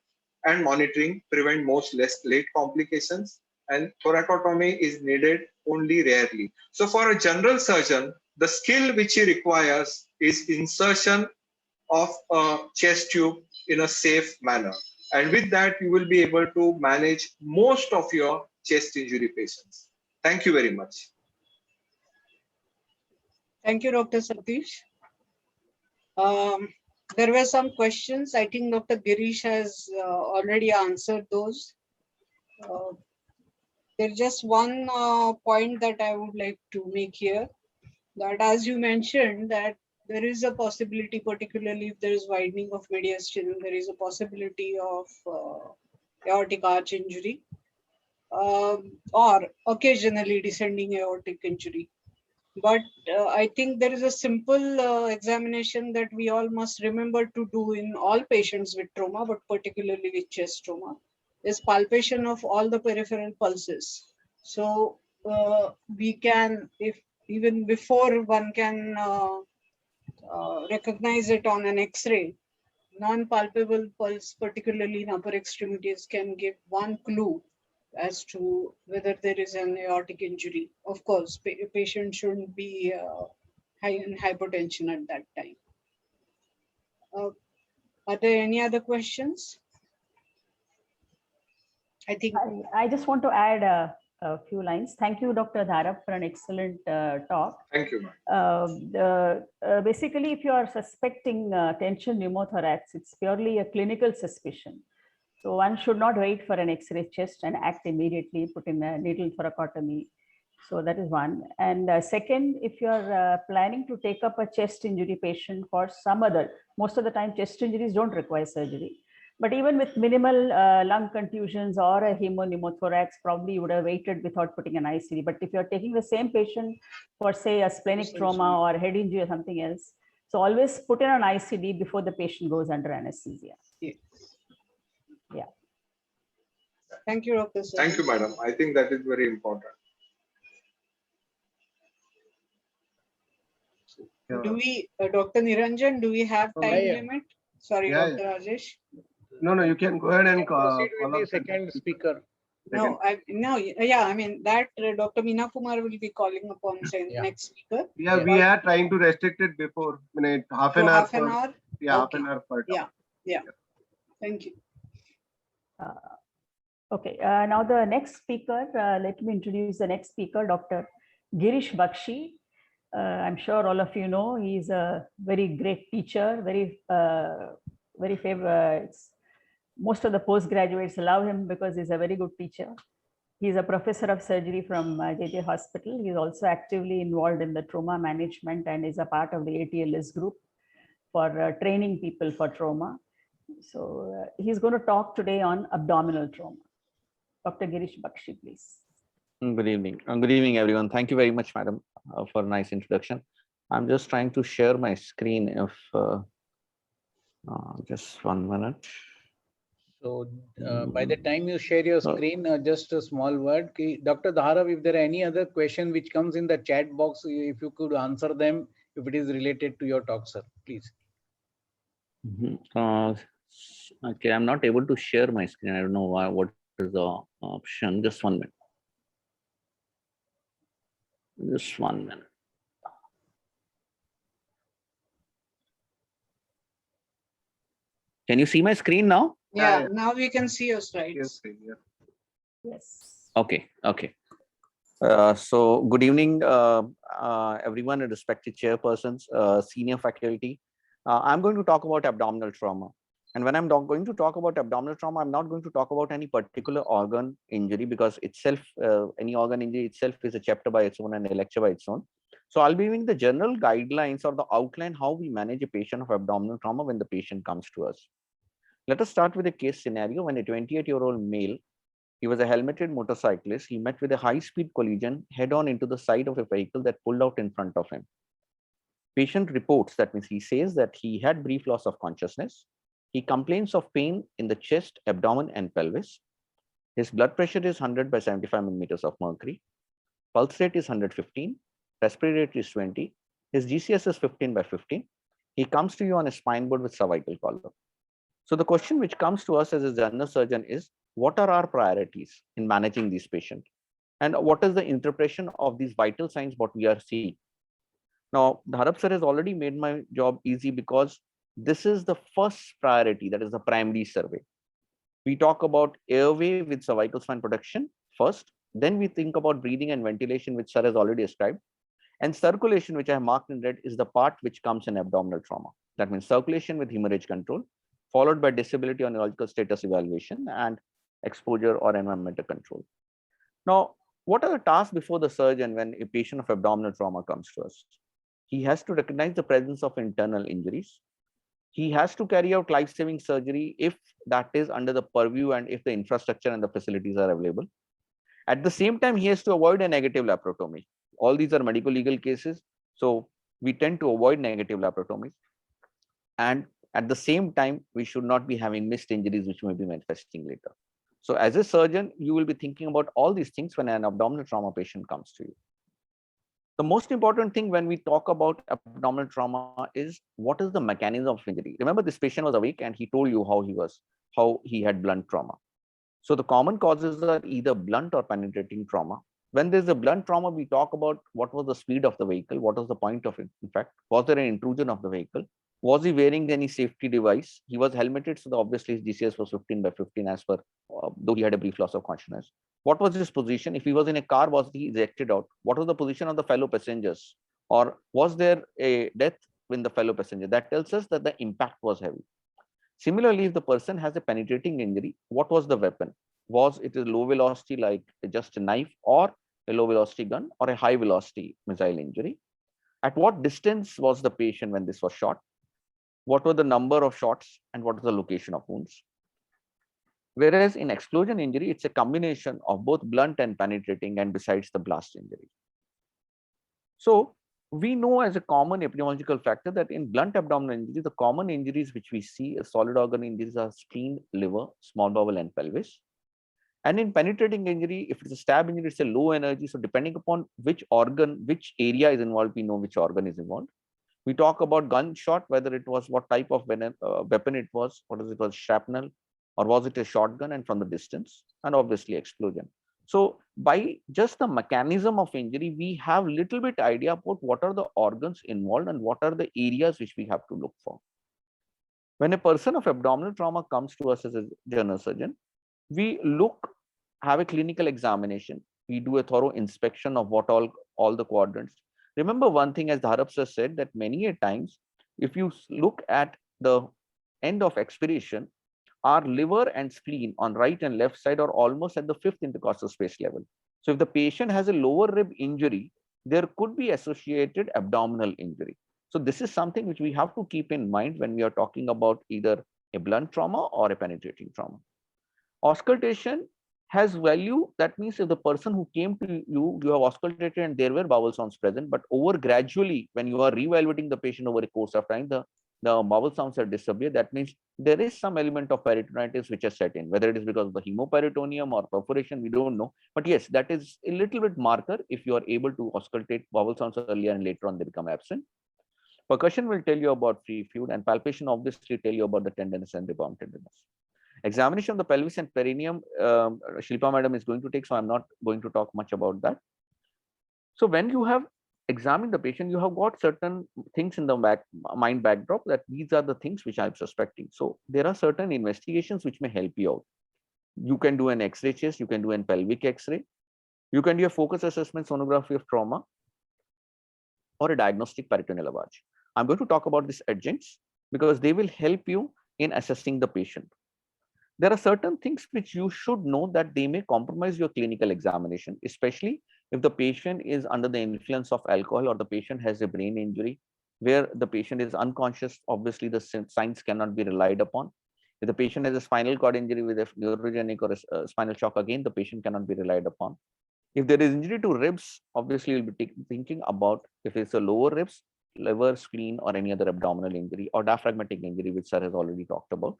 and monitoring prevent most late complications, and thoracotomy is needed only rarely. So for a general surgeon, the skill which he requires is insertion of a chest tube in a safe manner. And with that, you will be able to manage most of your chest injury patients. Thank you very much. Thank you, Dr. Satish. There were some questions. I think Dr. Girish has already answered those. There's just one point that I would like to make here, that as you mentioned, that there is a possibility, particularly if there is widening of mediastinum, there is a possibility of aortic arch injury or occasionally descending aortic injury. But I think there is a simple examination that we all must remember to do in all patients with trauma, but particularly with chest trauma, is palpation of all the peripheral pulses. So we can, if even before one can recognize it on an X-ray, non-palpable pulse, particularly in upper extremities, can give one clue as to whether there is an aortic injury. Of course, patient shouldn't be high in hypotension at that time. Are there any other questions? I think I just want to add a few lines. Thank you, Dr. Dharap, for an excellent talk. Thank you, ma'am. Basically, if you are suspecting tension pneumothorax, it's purely a clinical suspicion. So one should not wait for an X-ray chest and act immediately, put in a needle thoracotomy. So that is one. And second, if you are planning to take up a chest injury patient for some other, most of the time chest injuries don't require surgery. But even with minimal lung contusions or a hemopneumothorax, probably you would have waited without putting an ICD. But if you're taking the same patient for, say, a splenic trauma or head injury or something else, so always put in an ICD before the patient goes under anesthesia. Yeah. Thank you, Dr. Sir. Thank you, madam. I think that is very important. Do we, Dr. Niranjan, do we have time limit? Sorry, Yeah, Dr. Rajesh. No, you can go ahead and proceed with the second speaker. No, I mean that Dr. Meena Kumar will be calling upon next speaker. Yeah, we are trying to restrict it before half an hour. Half an hour. Yeah, Okay. half an hour per talk. Yeah. Thank you. Okay, now the next speaker, let me introduce the next speaker, Dr. Girish Bakshi. I'm sure all of you know, he's a very great teacher, very favorite. Most of the postgraduates love him because he's a very good teacher. He's a professor of surgery from JJ Hospital. He's also actively involved in the trauma management and is a part of the ATLS group for training people for trauma. So he's going to talk today on abdominal trauma. Dr. Girish Bakshi, please. Good evening. Good evening, everyone. Thank you very much, madam, for a nice introduction. I'm just trying to share my screen. If just 1 minute. So by the time you share your screen, just a small word. Dr. Dharav, if there are any other question which comes in the chat box, if you could answer them, if it is related to your talk, sir, please. Okay, I'm not able to share my screen. I don't know why. What is the option? Just 1 minute. Just 1 minute. Can you see my screen now? Yeah, yeah. now we can see your slides. Yes, yeah. Yes. Okay, okay. So good evening, everyone, and respected chairpersons, senior faculty. I'm going to talk about abdominal trauma. And when I'm going to talk about abdominal trauma, I'm not going to talk about any particular organ injury, because itself, any organ injury itself is a chapter by its own and a lecture by its own. So I'll be giving the general guidelines or the outline how we manage a patient of abdominal trauma when the patient comes to us. Let us start with a case scenario when a 28-year-old male, he was a helmeted motorcyclist. He met with a high-speed collision head-on into the side of a vehicle that pulled out in front of him. Patient reports, that means he says that he had brief loss of consciousness. He complains of pain in the chest, abdomen, and pelvis. His blood pressure is 100 by 75 millimeters of mercury. Pulse rate is 115. Respiratory rate is 20. His GCS is 15 by 15. He comes to you on a spine board with cervical collar. So the question which comes to us as a general surgeon is, what are our priorities in managing these patients? And what is the interpretation of these vital signs what we are seeing? Now, Dharap sir has already made my job easy, because this is the first priority, that is the primary survey. We talk about airway with cervical spine protection first, then we think about breathing and ventilation, which sir has already described. And circulation, which I have marked in red, is the part which comes in abdominal trauma. That means circulation with hemorrhage control, followed by disability or neurological status evaluation, and exposure or environmental control. Now, what are the tasks before the surgeon when a patient of abdominal trauma comes to us? He has to recognize the presence of internal injuries. He has to carry out life-saving surgery if that is under the purview and if the infrastructure and the facilities are available. At the same time, he has to avoid a negative laparotomy. All these are medical legal cases, so we tend to avoid negative laparotomies. And at the same time, we should not be having missed injuries which may be manifesting later. So as a surgeon, you will be thinking about all these things when an abdominal trauma patient comes to you. The most important thing when we talk about abdominal trauma is, what is the mechanism of injury? Remember, this patient was awake and he told you how he had blunt trauma. So the common causes are either blunt or penetrating trauma. When there's a blunt trauma, we talk about what was the speed of the vehicle, what was the point of it. In fact, was there an intrusion of the vehicle? Was he wearing any safety device? He was helmeted, so obviously his GCS was 15 by 15 as per, though he had a brief loss of consciousness. What was his position? If he was in a car, was he ejected out? What was the position of the fellow passengers? Or was there a death in the fellow passenger? That tells us that the impact was heavy. Similarly, if the person has a penetrating injury, what was the weapon? Was it a low velocity, like just a knife, or a low velocity gun, or a high velocity missile injury? At what distance was the patient when this was shot? What were the number of shots, and what was the location of wounds? Whereas in explosion injury, it's a combination of both blunt and penetrating, and besides the blast injury. So we know as a common epidemiological factor that in blunt abdominal injury, the common injuries which we see as solid organ injuries are spleen, liver, small bowel, and pelvis. And in penetrating injury, if it's a stab injury, it's a low energy. So depending upon which organ, which area is involved, we know which organ is involved. We talk about gunshot, whether it was what type of weapon it was, it was shrapnel, or was it a shotgun, and from the distance, and obviously explosion. So by just the mechanism of injury, we have little bit idea about what are the organs involved and what are the areas which we have to look for. When a person of abdominal trauma comes to us as a general surgeon, we have a clinical examination. We do a thorough inspection of what all the quadrants. Remember one thing, as Dharap sir said, that many a times, if you look at the end of expiration, our liver and spleen on right and left side are almost at the 5th intercostal space level. So if the patient has a lower rib injury, there could be associated abdominal injury. So this is something which we have to keep in mind when we are talking about either a blunt trauma or a penetrating trauma. Auscultation has value. That means if the person who came to you, you have auscultated and there were bowel sounds present, but over gradually, when you are reevaluating the patient over a course of time, the bowel sounds have disappeared. That means there is some element of peritonitis which has set in, whether it is because of the hemoperitoneum or perforation, we don't know. But yes, that is a little bit marker if you are able to auscultate bowel sounds earlier and later on they become absent. Percussion will tell you about free fluid, and palpation obviously tell you about the tenderness and the bone tenderness. Examination of the pelvis and perineum, Shilpa madam is going to take, so I'm not going to talk much about that. So when you have examine the patient, you have got certain things in the mind backdrop that these are the things which I'm suspecting. So there are certain investigations which may help you out. You can do an X-ray chest, you can do an pelvic X-ray, you can do a focus assessment sonography of trauma, or a diagnostic peritoneal lavage. I'm going to talk about these adjuncts because they will help you in assessing the patient. There are certain things which you should know that they may compromise your clinical examination, especially if the patient is under the influence of alcohol or the patient has a brain injury where the patient is unconscious. Obviously, the signs cannot be relied upon. If the patient has a spinal cord injury with a neurogenic or a spinal shock, again, the patient cannot be relied upon. If there is injury to ribs, obviously you'll be thinking about if it's a lower ribs, liver, spleen, or any other abdominal injury or diaphragmatic injury, which sir has already talked about.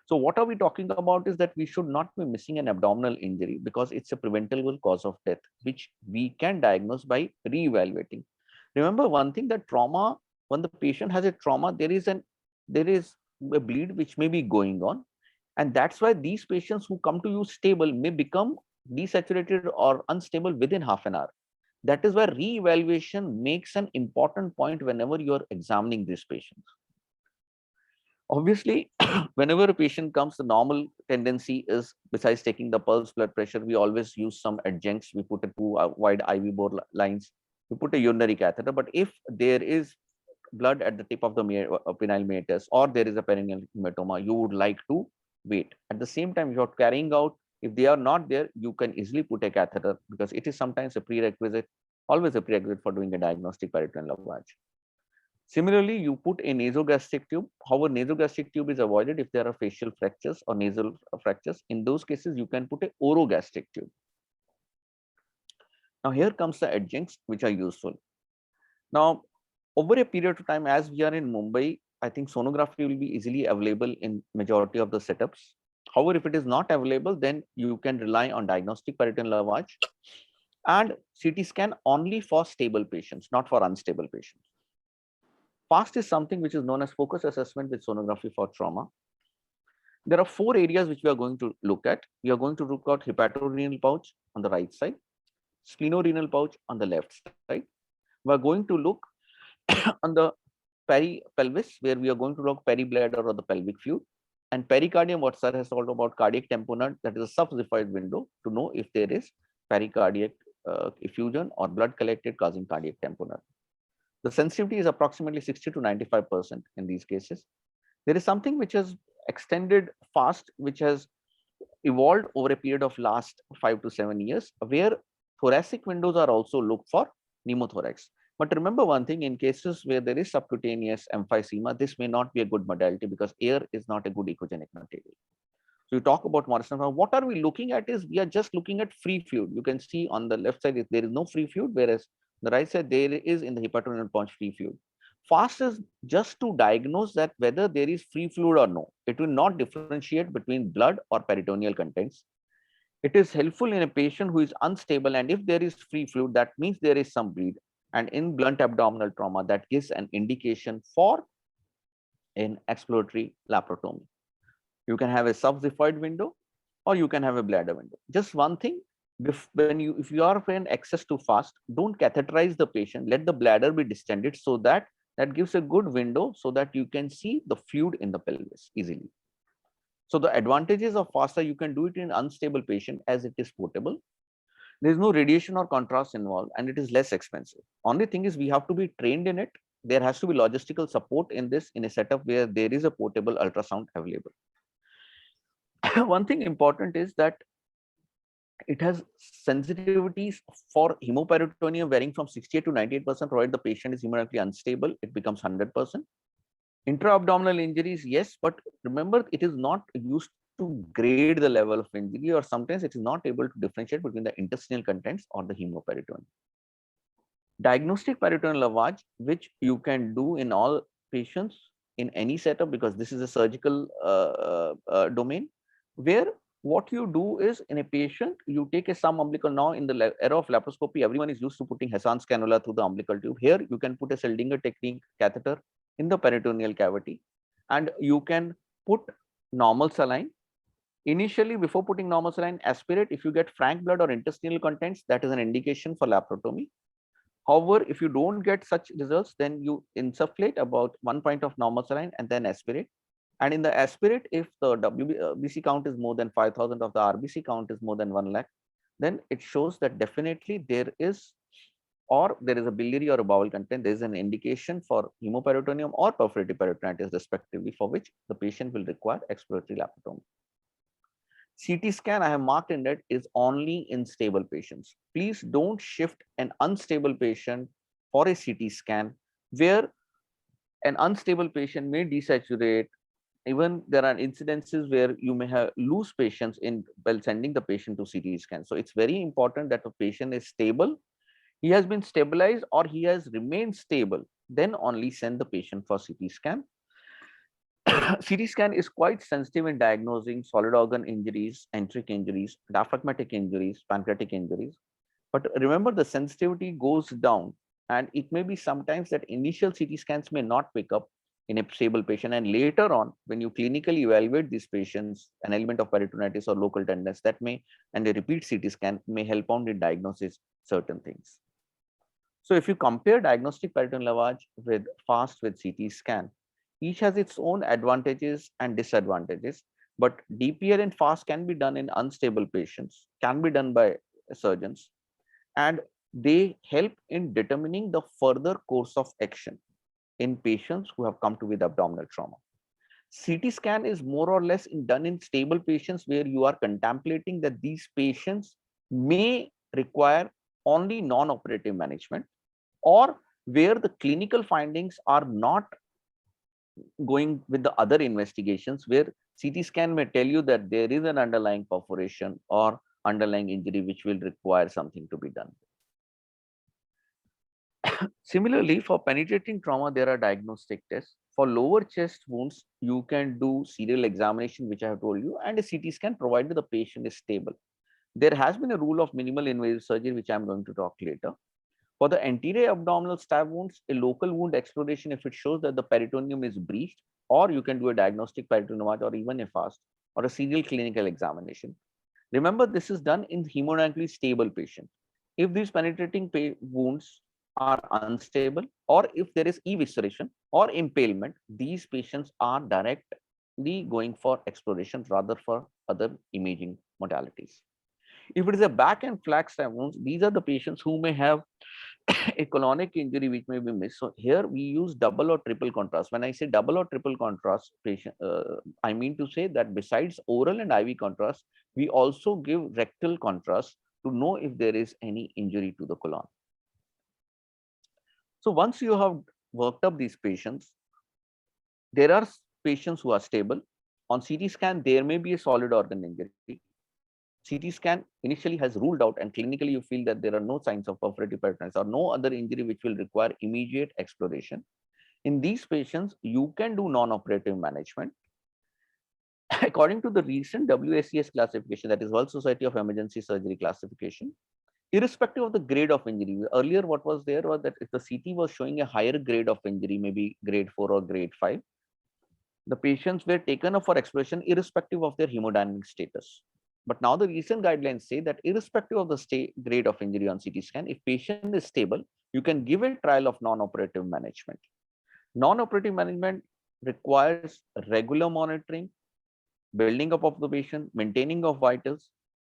So what are we talking about is that we should not be missing an abdominal injury because it's a preventable cause of death, which we can diagnose by re-evaluating. Remember one thing, that trauma, when the patient has a trauma, there is a bleed which may be going on. And that's why these patients who come to you stable may become desaturated or unstable within half an hour. That is why re-evaluation makes an important point whenever you're examining these patients. Obviously, whenever a patient comes, the normal tendency is, besides taking the pulse, blood pressure, we always use some adjuncts. We put a 2 wide IV bore lines. We put a urinary catheter. But if there is blood at the tip of the penile meatus or there is a perineal hematoma, you would like to wait. At the same time, you're carrying out, if they are not there, you can easily put a catheter because it is sometimes a prerequisite, always a prerequisite for doing a diagnostic peritoneal lavage. Similarly, you put a nasogastric tube. However, nasogastric tube is avoided if there are facial fractures or nasal fractures. In those cases, you can put a orogastric tube. Now, here comes the adjuncts which are useful. Now, over a period of time, as we are in Mumbai, I think sonography will be easily available in majority of the setups. However, if it is not available, then you can rely on diagnostic peritoneal lavage and CT scan only for stable patients, not for unstable patients. FAST is something which is known as focus assessment with sonography for trauma. There are 4 areas which we are going to look at. We are going to look at hepatorenal pouch on the right side, splenorenal pouch on the left side. We are going to look on the pelvis, where we are going to look peribladder or the pelvic fluid, and pericardium, what sir has told about cardiac tamponade, that is a subxiphoid window to know if there is pericardiac effusion or blood collected causing cardiac tamponade. The sensitivity is approximately 60 to 95% in these cases. There is something which has extended fast, which has evolved over a period of last 5 to 7 years, where thoracic windows are also looked for pneumothorax. But remember one thing, in cases where there is subcutaneous emphysema, this may not be a good modality because air is not a good echogenic material. So you talk about Morrison, what are we looking at is we are just looking at free fluid. You can see on the left side, there is no free fluid, whereas the right side, there is in the hepatorenal pouch free fluid. FAST is just to diagnose that whether there is free fluid or no. It will not differentiate between blood or peritoneal contents. It is helpful in a patient who is unstable, and if there is free fluid, that means there is some bleed. And in blunt abdominal trauma, that gives an indication for an exploratory laparotomy. You can have a subxiphoid window or you can have a bladder window. Just one thing, if you are in access to FAST, don't catheterize the patient. Let the bladder be distended so that gives a good window so that you can see the fluid in the pelvis easily. So the advantages of FAST are you can do it in unstable patient as it is portable. There is no radiation or contrast involved and it is less expensive. Only thing is we have to be trained in it. There has to be logistical support in this in a setup where there is a portable ultrasound available. One thing important is that it has sensitivities for hemoperitoneum varying from 68 to 98%, provided the patient is hemodynamically unstable, it becomes 100%. Intra-abdominal injuries, yes, but remember it is not used to grade the level of injury, or sometimes it is not able to differentiate between the intestinal contents or the hemoperitoneum. Diagnostic peritoneal lavage, which you can do in all patients in any setup because this is a surgical domain, where what you do is in a patient, you take a subumbilical. Now in the era of laparoscopy, everyone is used to putting Hassan's cannula through the umbilical tube. Here you can put a Seldinger technique catheter in the peritoneal cavity and you can put normal saline. Initially, before putting normal saline, aspirate. If you get frank blood or intestinal contents, that is an indication for laparotomy. However, if you don't get such results, then you insufflate about 1 pint of normal saline and then aspirate. And in the aspirate, if the WBC count is more than 5,000 of the RBC count is more than 1 lakh, then it shows that definitely there is a biliary or a bowel content. There is an indication for hemoperitoneum or perforative peritonitis respectively, for which the patient will require exploratory laparotomy. CT scan, I have marked in red, is only in stable patients. Please don't shift an unstable patient for a CT scan, where an unstable patient may desaturate. Even there are incidences where you may have lose patients in while sending the patient to CT scan. So it's very important that the patient is stable. He has been stabilized or he has remained stable, then only send the patient for CT scan. CT scan is quite sensitive in diagnosing solid organ injuries, enteric injuries, diaphragmatic injuries, pancreatic injuries. But remember, the sensitivity goes down, and it may be sometimes that initial CT scans may not pick up in a stable patient, and later on, when you clinically evaluate these patients, an element of peritonitis or local tenderness, that may, and a repeat CT scan may help on in diagnosis certain things. So if you compare diagnostic peritoneal lavage with FAST with CT scan, each has its own advantages and disadvantages, but DPL and FAST can be done in unstable patients, can be done by surgeons, and they help in determining the further course of action in patients who have come to with abdominal trauma. CT scan is more or less done in stable patients, where you are contemplating that these patients may require only non-operative management, or where the clinical findings are not going with the other investigations, where CT scan may tell you that there is an underlying perforation or underlying injury which will require something to be done. Similarly, for penetrating trauma, there are diagnostic tests. For lower chest wounds, you can do serial examination, which I have told you, and a CT scan provided the patient is stable. There has been a rule of minimal invasive surgery, which I'm going to talk later. For the anterior abdominal stab wounds, a local wound exploration, if it shows that the peritoneum is breached, or you can do a diagnostic peritoneum or even a FAST or a serial clinical examination. Remember, this is done in hemodynamically stable patient. If these penetrating wounds are unstable, or if there is evisceration or impalement, these patients are directly going for exploration rather for other imaging modalities. If it is a back and flank stab wounds, these are the patients who may have a colonic injury which may be missed. So here we use double or triple contrast. When I say double or triple contrast patient, I mean to say that besides oral and IV contrast, we also give rectal contrast to know if there is any injury to the colon. So once you have worked up these patients, there are patients who are stable. On CT scan, there may be a solid organ injury. CT scan initially has ruled out, and clinically you feel that there are no signs of perforative peritonitis or no other injury which will require immediate exploration. In these patients, you can do non-operative management. According to the recent WSCS classification, that is World Society of Emergency Surgery classification, irrespective of the grade of injury, earlier what was there was that if the CT was showing a higher grade of injury, maybe grade 4 or grade 5, the patients were taken up for exploration irrespective of their hemodynamic status. But now the recent guidelines say that irrespective of the grade of injury on CT scan, if patient is stable, you can give a trial of non-operative management. Non-operative management requires regular monitoring, building up of the patient, maintaining of vitals,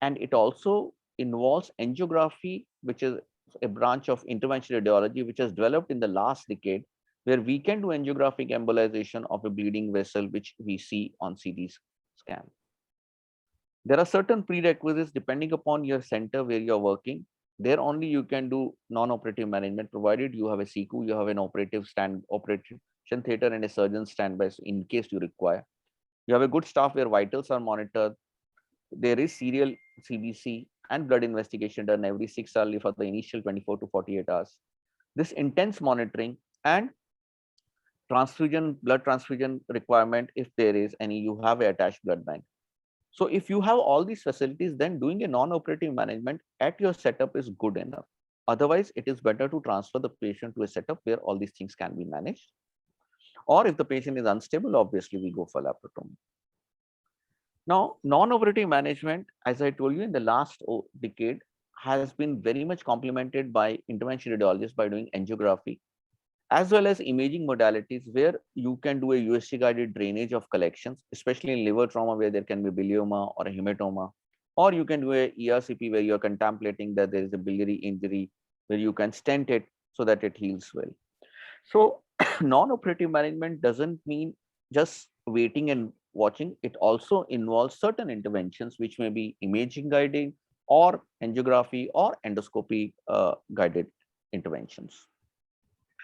and it also involves angiography, which is a branch of interventional radiology, which has developed in the last decade, where we can do angiographic embolization of a bleeding vessel, which we see on CT scan. There are certain prerequisites depending upon your center where you're working. There only you can do non-operative management, provided you have a CQ, you have an operation theater and a surgeon standby in case you require. You have a good staff where vitals are monitored. There is serial CBC and blood investigation done every 6 hours for the initial 24 to 48 hours. This intense monitoring and blood transfusion requirement, if there is any, you have an attached blood bank. So if you have all these facilities, then doing a non-operative management at your setup is good enough. Otherwise, it is better to transfer the patient to a setup where all these things can be managed. Or if the patient is unstable, obviously we go for laparotomy. Now, non-operative management, as I told you in the last decade, has been very much complemented by intervention radiologists by doing angiography, as well as imaging modalities where you can do a USG guided drainage of collections, especially in liver trauma where there can be bilioma or a hematoma, or you can do a ERCP where you're contemplating that there is a biliary injury where you can stent it so that it heals well. So non-operative management doesn't mean just waiting and watching. It also involves certain interventions which may be imaging guiding or angiography or endoscopy guided interventions.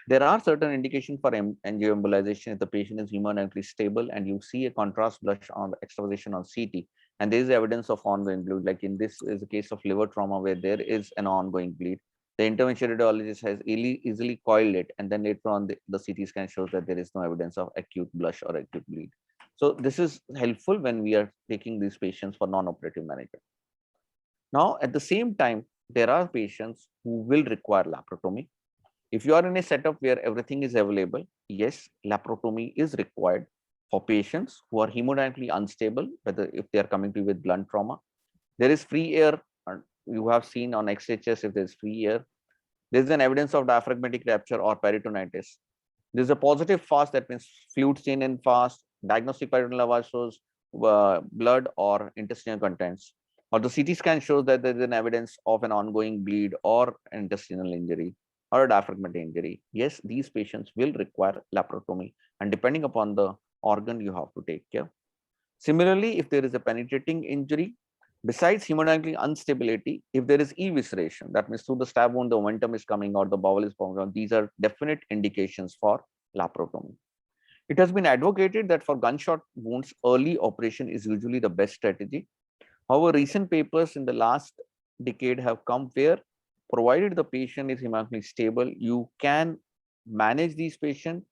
There are certain indications for angioembolization if the patient is hemodynamically stable and you see a contrast blush on the extravasation on CT, and there is evidence of ongoing bleed. Like in this is a case of liver trauma where there is an ongoing bleed. The intervention radiologist has easily coiled it, and then later on the CT scan shows that there is no evidence of acute blush or acute bleed. So this is helpful when we are taking these patients for non-operative management. Now, at the same time, there are patients who will require laparotomy. If you are in a setup where everything is available, yes, laparotomy is required for patients who are hemodynamically unstable, whether if they are coming to you with blunt trauma. There is free air. You have seen on X-ray chest if there is free air. There is an evidence of diaphragmatic rupture or peritonitis. There is a positive FAST, that means fluid stain in FAST. Diagnostic peritoneal lavage shows blood or intestinal contents. Or the CT scan shows that there is an evidence of an ongoing bleed or intestinal injury or a diaphragmatic injury. Yes, these patients will require laparotomy, and depending upon the organ, you have to take care. Similarly, if there is a penetrating injury, besides hemodynamic instability, if there is evisceration, that means through the stab wound, the momentum is coming out, the bowel is coming out, these are definite indications for laparotomy. It has been advocated that for gunshot wounds, early operation is usually the best strategy. However, recent papers in the last decade have come where, provided the patient is hemodynamically stable, you can manage these patients.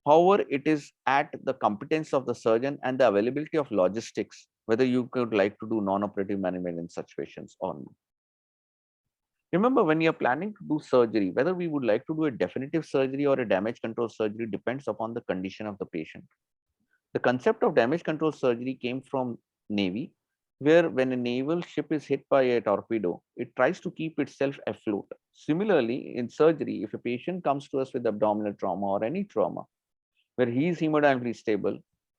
However, it is at the competence of the surgeon and the availability of logistics, whether you could like to do non-operative management in such patients or not. Remember, when you're planning to do surgery, whether we would like to do a definitive surgery or a damage control surgery depends upon the condition of the patient. The concept of damage control surgery came from Navy, where when a naval ship is hit by a torpedo, it tries to keep itself afloat. Similarly, in surgery, if a patient comes to us with abdominal trauma or any trauma, where he is hemodynamically stable,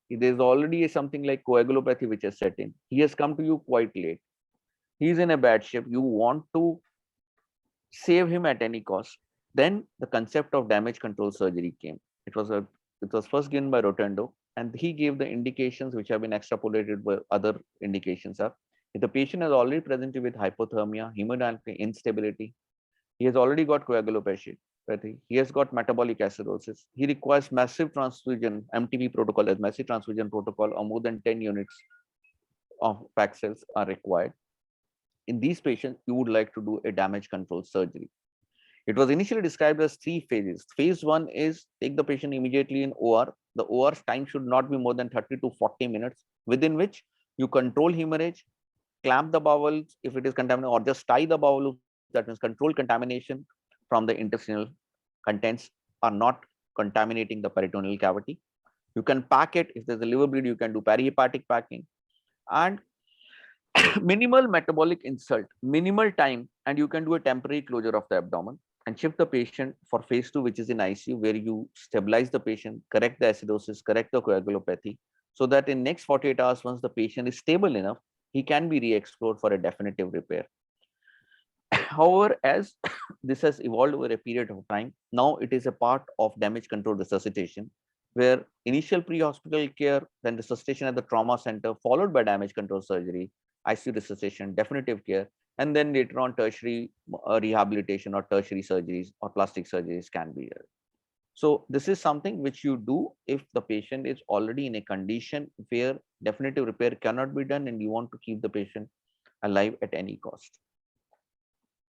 there's already something like coagulopathy which has set in. He has come to you quite late. He is in a bad shape. You want to save him at any cost. Then the concept of damage control surgery came. It was first given by Rotundo, and he gave the indications which have been extrapolated where other indications are. If the patient has already presented with hypothermia, hemodynamic instability, he has already got coagulopathy, he has got metabolic acidosis, he requires massive transfusion, MTP protocol, as massive transfusion protocol, or more than 10 units of PAC cells are required. In these patients, you would like to do a damage control surgery. It was initially described as 3 phases. Phase 1 is take the patient immediately in OR. The OR time should not be more than 30 to 40 minutes, within which you control hemorrhage, clamp the bowels if it is contaminated, or just tie the bowel. That means control contamination from the intestinal contents are not contaminating the peritoneal cavity. You can pack it. If there's a liver bleed, you can do perihepatic packing. And minimal metabolic insult, minimal time, and you can do a temporary closure of the abdomen and shift the patient for phase 2, which is in ICU, where you stabilize the patient, correct the acidosis, correct the coagulopathy, so that in next 48 hours, once the patient is stable enough, he can be re-explored for a definitive repair. However, as this has evolved over a period of time, now it is a part of damage control resuscitation, where initial pre-hospital care, then resuscitation at the trauma center, followed by damage control surgery, ICU resuscitation, definitive care, and then later on tertiary rehabilitation or tertiary surgeries or plastic surgeries can be there. So this is something which you do if the patient is already in a condition where definitive repair cannot be done and you want to keep the patient alive at any cost.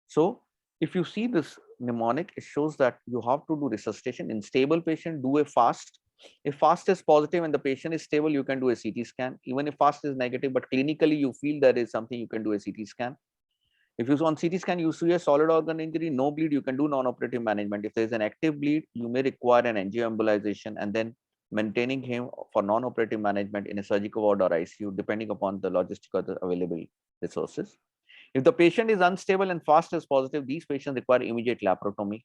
So if you see this mnemonic, it shows that you have to do resuscitation. In stable patient, do a FAST. If FAST is positive and the patient is stable, you can do a CT scan. Even if FAST is negative, but clinically you feel there is something, you can do a CT scan. If you on CT scan, you see a solid organ injury, no bleed, you can do non-operative management. If there is an active bleed, you may require an angioembolization and then maintaining him for non-operative management in a surgical ward or ICU, depending upon the logistic or the available resources. If the patient is unstable and fast is positive, these patients require immediate laparotomy.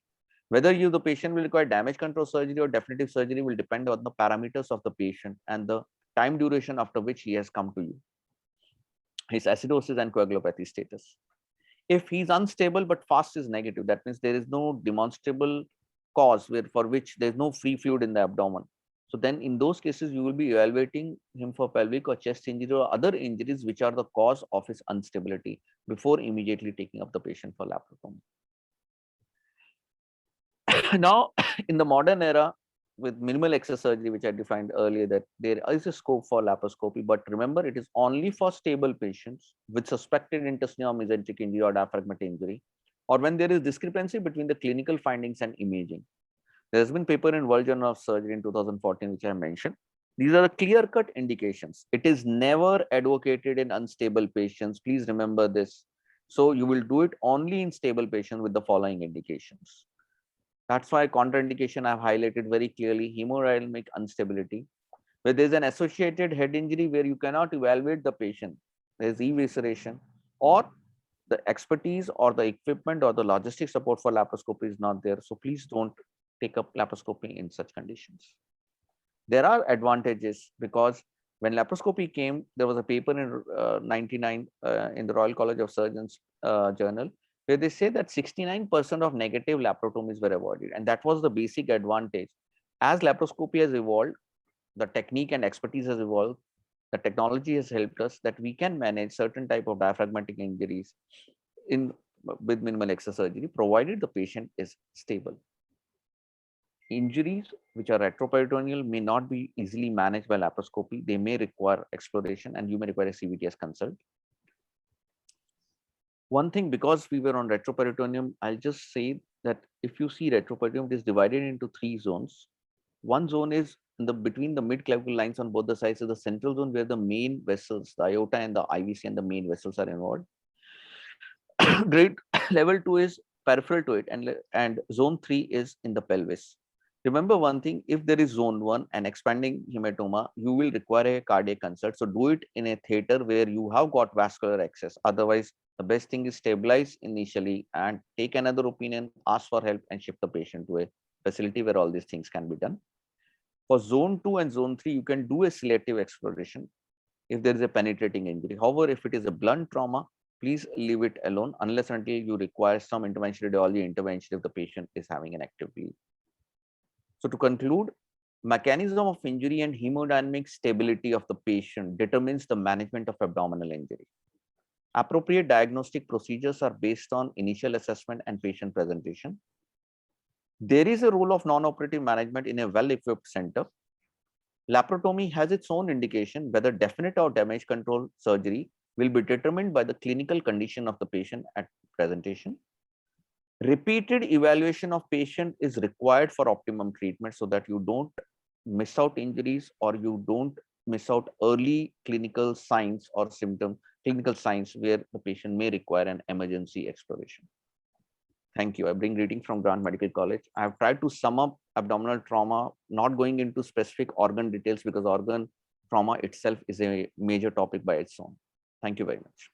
Whether the patient will require damage control surgery or definitive surgery will depend on the parameters of the patient and the time duration after which he has come to you, his acidosis and coagulopathy status. If he's unstable but fast is negative, that means there is no demonstrable cause for which there is no free fluid in the abdomen. So then in those cases, you will be evaluating him for pelvic or chest injury or other injuries which are the cause of his instability before immediately taking up the patient for laparotomy. Now, in the modern era, with minimal access surgery, which I defined earlier, that there is a scope for laparoscopy, but remember, it is only for stable patients with suspected intestinal mesenteric injury or diaphragmatic injury, or when there is discrepancy between the clinical findings and imaging. There has been paper in World Journal of Surgery in 2014, which I mentioned. These are the clear-cut indications. It is never advocated in unstable patients. Please remember this. So you will do it only in stable patients with the following indications. That's why contraindication I've highlighted very clearly: hemodynamic instability, where there's an associated head injury where you cannot evaluate the patient. There's evisceration, or the expertise or the equipment or the logistic support for laparoscopy is not there. So please don't take up laparoscopy in such conditions. There are advantages, because when laparoscopy came, there was a paper in 99 in the Royal College of Surgeons journal, where they say that 69% of negative laparotomies were avoided. And that was the basic advantage. As laparoscopy has evolved, the technique and expertise has evolved, the technology has helped us that we can manage certain type of diaphragmatic injuries with minimal access surgery, provided the patient is stable. Injuries which are retroperitoneal may not be easily managed by laparoscopy. They may require exploration, and you may require a CVTS consult. One thing, because we were on retroperitoneum, I'll just say that if you see retroperitoneum, it is divided into 3 zones. One zone is between the mid-clavicle lines on both the sides of the central zone, where the main vessels, the aorta and the IVC and the main vessels are involved. Grade level 2 is peripheral to it, and zone 3 is in the pelvis. Remember one thing: if there is zone 1 and expanding hematoma, you will require a cardiac consult. So do it in a theater where you have got vascular access. Otherwise, the best thing is stabilize initially and take another opinion, ask for help, and shift the patient to a facility where all these things can be done. For zone 2 and zone 3, you can do a selective exploration if there is a penetrating injury. However, if it is a blunt trauma, please leave it alone unless until you require some intervention radiology intervention if the patient is having an active bleed. So to conclude, mechanism of injury and hemodynamic stability of the patient determines the management of abdominal injury. Appropriate diagnostic procedures are based on initial assessment and patient presentation. There is a role of non-operative management in a well-equipped center. Laparotomy has its own indication. Whether definite or damage control surgery will be determined by the clinical condition of the patient at presentation. Repeated evaluation of patient is required for optimum treatment, so that you don't miss out injuries or you don't miss out early clinical signs or clinical signs where the patient may require an emergency exploration. Thank you. I bring greetings from Grant Medical College. I have tried to sum up abdominal trauma, not going into specific organ details, because organ trauma itself is a major topic by its own. Thank you very much.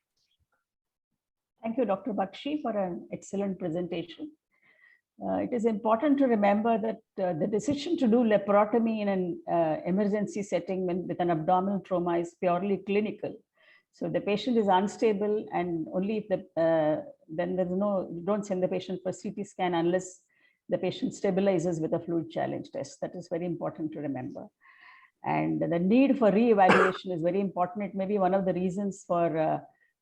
Thank you, Dr. Bakshi, for an excellent presentation. It is important to remember that the decision to do laparotomy in an emergency setting with an abdominal trauma is purely clinical. So the patient is unstable, and only if then there's you don't send the patient for CT scan unless the patient stabilizes with a fluid challenge test. That is very important to remember. And the need for re-evaluation is very important. It may be one of the reasons for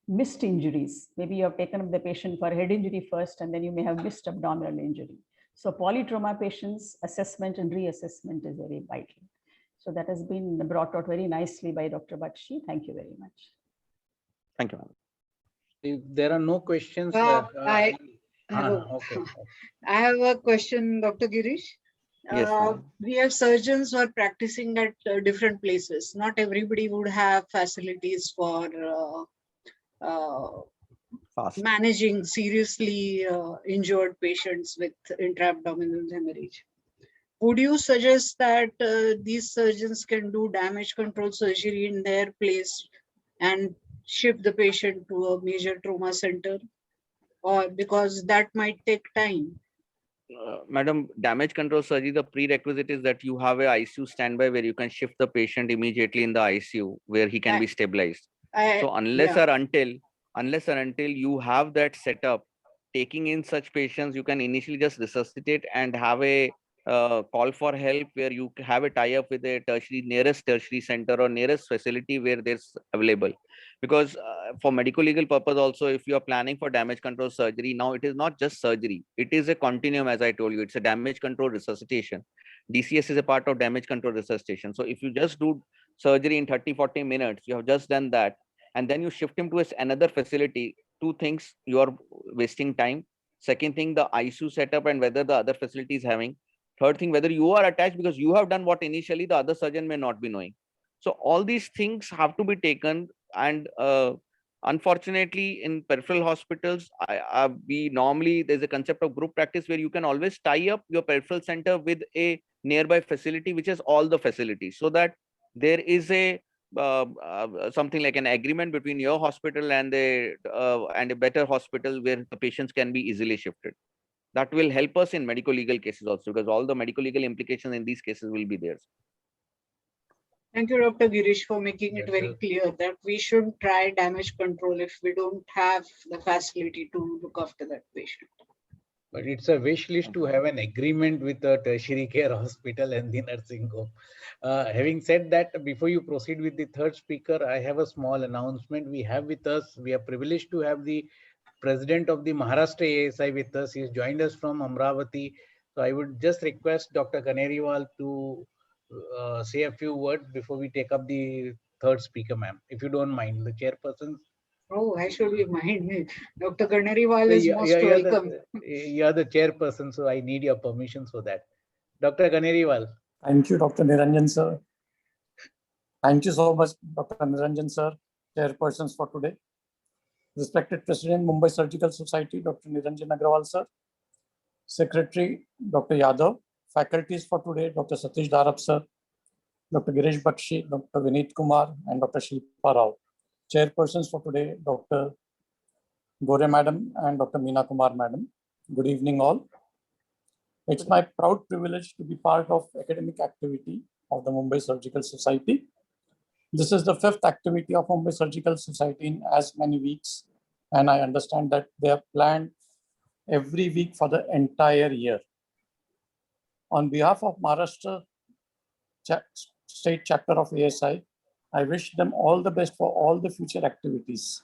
missed injuries. Maybe you have taken up the patient for head injury first, and then you may have missed abdominal injury. So polytrauma patients, assessment and reassessment is very vital. So that has been brought out very nicely by Dr. Bakshi. Thank you very much. Thank you, ma'am. If there are no questions, I have a question, Dr. Girish. Yes, we have surgeons who are practicing at different places. Not everybody would have facilities for managing seriously injured patients with intra-abdominal hemorrhage. Would you suggest that these surgeons can do damage control surgery in their place and shift the patient to a major trauma center, or because that might take time? Madam, damage control surgery, the prerequisite is that you have a ICU standby where you can shift the patient immediately in the ICU where he can be stabilized. So unless or until you have that setup, taking in such patients, you can initially just resuscitate and have a call for help where you have a tie-up with a nearest tertiary center or nearest facility where there's available. Because for medical legal purpose also, if you are planning for damage control surgery, now it is not just surgery, it is a continuum. As I told you, it's a damage control resuscitation. DCS is a part of damage control resuscitation. So if you just do surgery in 30-40 minutes, you have just done that, and then you shift him to another facility, two things: you are wasting time. Second thing, the ICU setup and whether the other facility is having. Third thing, whether you are attached, because you have done what initially the other surgeon may not be knowing. So all these things have to be taken. And unfortunately, in peripheral hospitals, we normally, there's a concept of group practice where you can always tie up your peripheral center with a nearby facility which has all the facilities, so that there is a something like an agreement between your hospital and a better hospital where the patients can be easily shifted. That will help us in medical legal cases also, because all the medical legal implications in these cases will be there. Thank you, Dr. Girish, for making it Yes, very sir. clear that we should try damage control if we don't have the facility to look after that patient. But it's a wish list to have an agreement with a tertiary care hospital and the nursing home. Having said that, before you proceed with the third speaker, I have a small announcement. We have with us, we are privileged to have the president of the Maharashtra ASI with us. He has joined us from Amravati. So I would just request Dr. Kaneriwal to say a few words before we take up the third speaker, ma'am, if you don't mind. The chairperson. Oh, I should be mind. Dr. Kaneriwal is most welcome. You're the chairperson, so I need your permission for that. Dr. Kaneriwal. Thank you, Dr. Niranjan, sir. Thank you so much, Dr. Niranjan, sir, chairpersons for today. Respected President, Mumbai Surgical Society, Dr. Niranjan Agrawal, sir. Secretary, Dr. Yadav. Faculties for today, Dr. Satish Dharap, sir. Dr. Girish Bakshi, Dr. Vineet Kumar, and Dr. Shilpa Rao. Chairpersons for today, Dr. Gore Madam and Dr. Meena Kumar Madam. Good evening all. It's my proud privilege to be part of academic activity of the Mumbai Surgical Society. This is the 5th activity of Mumbai Surgical Society in as many weeks, and I understand that they are planned every week for the entire year. On behalf of Maharashtra State Chapter of ASI, I wish them all the best for all the future activities.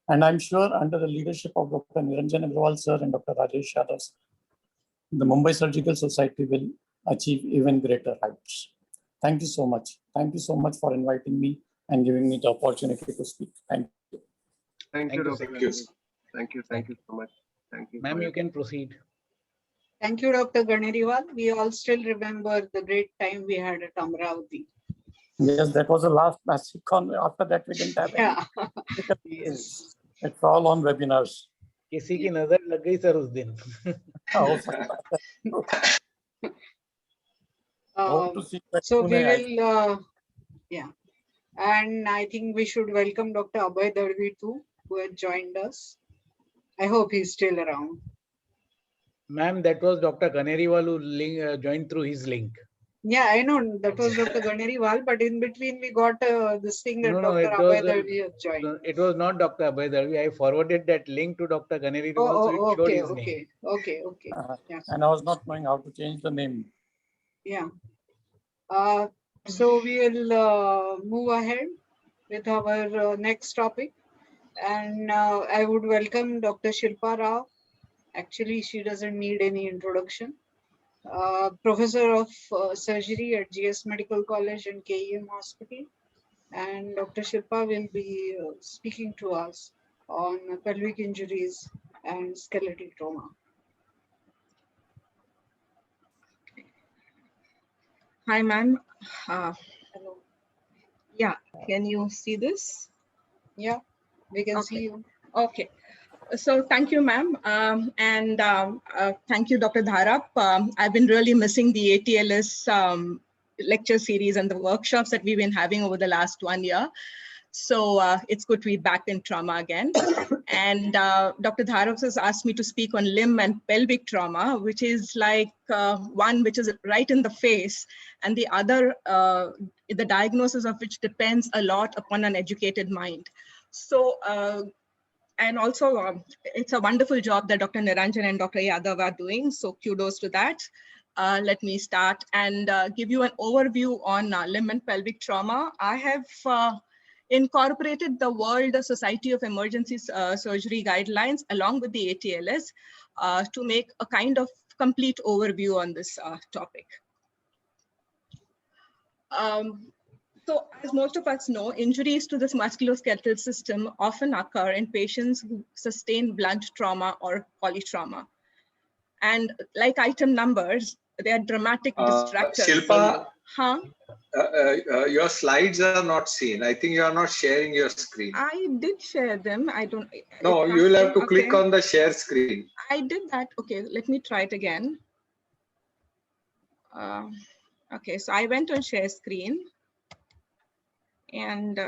And I'm sure under the leadership of Dr. Niranjan Agrawal sir and Dr. Rajesh Yadav, the Mumbai Surgical Society will achieve even greater heights. Thank you so much. Thank you so much for inviting me and giving me the opportunity to speak. Thank you. Thank you, Dr. Thank you. Thank you. Thank you so much. Thank you. Ma'am, you can proceed. Thank you, Dr. Kaneriwal. We all still remember the great time we had at Amravati. Yes, that was the last massive con. After that, we didn't have Yeah. any. Yes. It's all on webinars. किसी की नजर लग गई sir उस दिन. हो सकता है. Hope to see you So we soon. will, yeah. And I think we should welcome Dr. Abhay Darvi too, who has joined us. I hope he's still around. Ma'am, that was Dr. Kaneriwal who joined through his link. Yeah, I know that was Dr. Kaneriwal, but in between we got this thing that No, Dr. it Abhay was, Darvi has joined. It was not Dr. Abhay Darvi. I forwarded that link to Dr. Kaneriwal, so it showed his name. Okay. Yeah. And I was not knowing how to change the name. Yeah. So we will move ahead with our next topic. And I would welcome Dr. Shilpa Rao. Actually, she doesn't need any introduction. Professor of Surgery at GS Medical College and KEM Hospital. And Dr. Shilpa will be speaking to us on pelvic injuries and skeletal trauma. Hi, ma'am. Hello. Yeah, can you see this? Yeah, we can Okay. see you. Okay. So thank you, ma'am. And thank you, Dr. Dharap. I've been really missing the ATLS lecture series and the workshops that we've been having over the last 1 year. So it's good to be back in trauma again. And Dr. Dharap has asked me to speak on limb and pelvic trauma, which is like one which is right in the face, and the other, the diagnosis of which depends a lot upon an educated mind. So, and also it's a wonderful job that Dr. Niranjan and Dr. Yadav are doing. So kudos to that. Let me start and give you an overview on limb and pelvic trauma. I have incorporated the World Society of Emergency Surgery guidelines along with the ATLS to make a kind of complete overview on this topic. So as most of us know, injuries to this musculoskeletal system often occur in patients who sustain blunt trauma or polytrauma. And like item numbers, they are dramatic distractors. Shilpa, huh? Your slides are not seen. I think you are not sharing your screen. I did share them. I don't. No, you will have to click on the share screen. I did that. Okay, let me try it again. Okay, so I went on share screen. And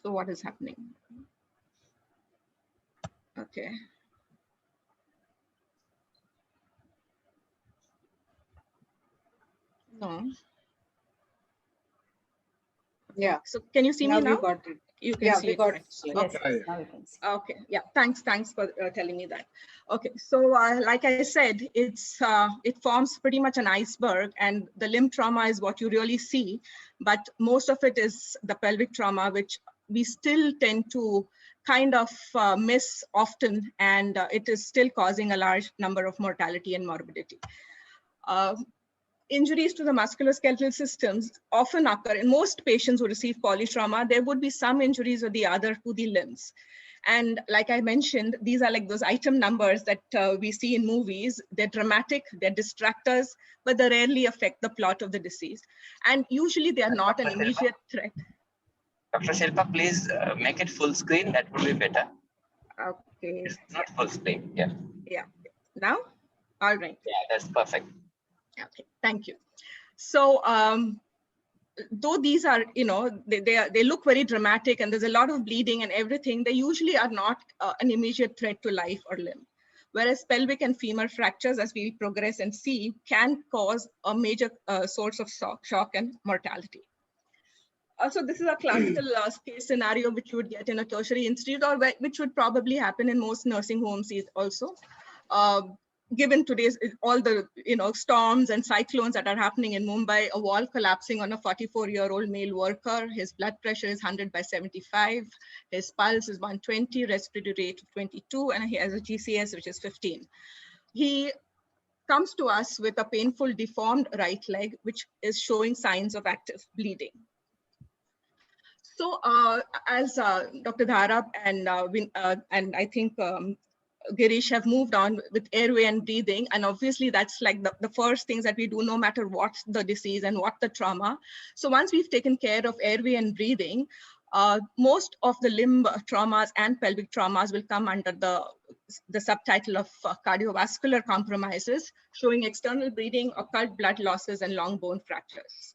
so what is happening? Okay. No. Yeah. So can you see me now? We got it. You can Yeah, see we it, got right? it. Yes, Okay. now we can see. Okay. Yeah. Thanks for telling me that. Okay. So like I said, it forms pretty much an iceberg, and the limb trauma is what you really see, but most of it is the pelvic trauma, which we still tend to kind of miss often, and it is still causing a large number of mortality and morbidity. Injuries to the musculoskeletal systems often occur in most patients who receive polytrauma. There would be some injuries or the other to the limbs. And like I mentioned, these are like those item numbers that we see in movies. They're dramatic, they're distractors, but they rarely affect the plot of the disease. And usually they are not an immediate threat. Dr. Shilpa, please make it full screen. That would be better. Okay. It's not full screen. Yeah. Yeah. Now? All right. Yeah, that's perfect. Okay, thank you. So though these are, they look very dramatic and there's a lot of bleeding and everything, they usually are not an immediate threat to life or limb. Whereas pelvic and femur fractures, as we progress and see, can cause a major source of shock and mortality. Also, this is a classical case scenario which you would get in a tertiary institute, or which would probably happen in most nursing homes also. Given today's all the storms and cyclones that are happening in Mumbai, a wall collapsing on a 44-year-old male worker, his blood pressure is 100/75, his pulse is 120, respiratory rate of 22, and he has a GCS which is 15. He comes to us with a painful deformed right leg, which is showing signs of active bleeding. So as Dr. Dharap and I think Girish have moved on with airway and breathing. And obviously that's like the first things that we do no matter what the disease and what the trauma. So once we've taken care of airway and breathing, most of the limb traumas and pelvic traumas will come under the subtitle of cardiovascular compromises, showing external bleeding, occult blood losses, and long bone fractures.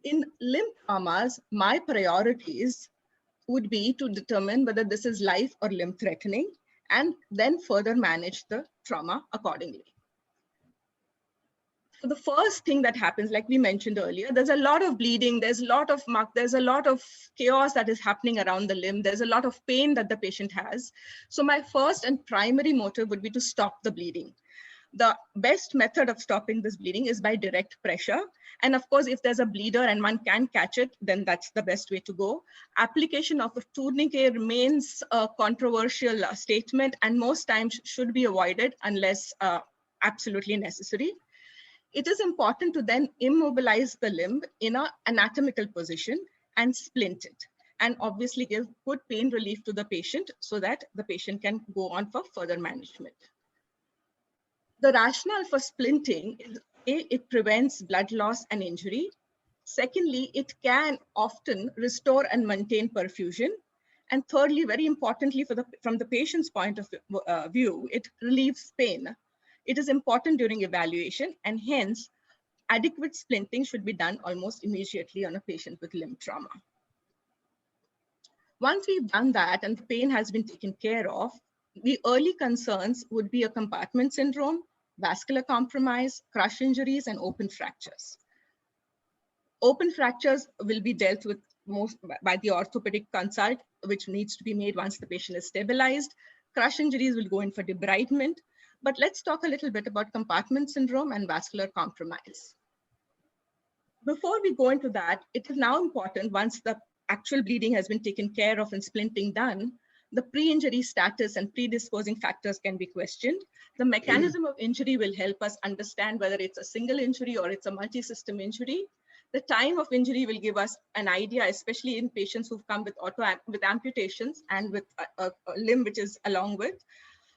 In limb traumas, my priorities would be to determine whether this is life or limb threatening, and then further manage the trauma accordingly. So the first thing that happens, like we mentioned earlier, there's a lot of bleeding, there's a lot of chaos that is happening around the limb, there's a lot of pain that the patient has. So my first and primary motive would be to stop the bleeding. The best method of stopping this bleeding is by direct pressure. And of course, if there's a bleeder and one can catch it, then that's the best way to go. Application of a tourniquet remains a controversial statement and most times should be avoided unless absolutely necessary. It is important to then immobilize the limb in an anatomical position and splint it, and obviously give good pain relief to the patient so that the patient can go on for further management. The rationale for splinting is A, it prevents blood loss and injury. Secondly, it can often restore and maintain perfusion. And thirdly, very importantly, from the patient's point of view, it relieves pain. It is important during evaluation, and hence adequate splinting should be done almost immediately on a patient with limb trauma. Once we've done that and the pain has been taken care of, the early concerns would be a compartment syndrome, vascular compromise, crush injuries, and open fractures. Open fractures will be dealt with most by the orthopedic consult, which needs to be made once the patient is stabilized. Crush injuries will go in for debridement. But let's talk a little bit about compartment syndrome and vascular compromise. Before we go into that, it is now important, once the actual bleeding has been taken care of and splinting done, the pre-injury status and predisposing factors can be questioned. The mechanism of injury will help us understand whether it's a single injury or it's a multi-system injury. The time of injury will give us an idea, especially in patients who've come with amputations and with a limb which is along with.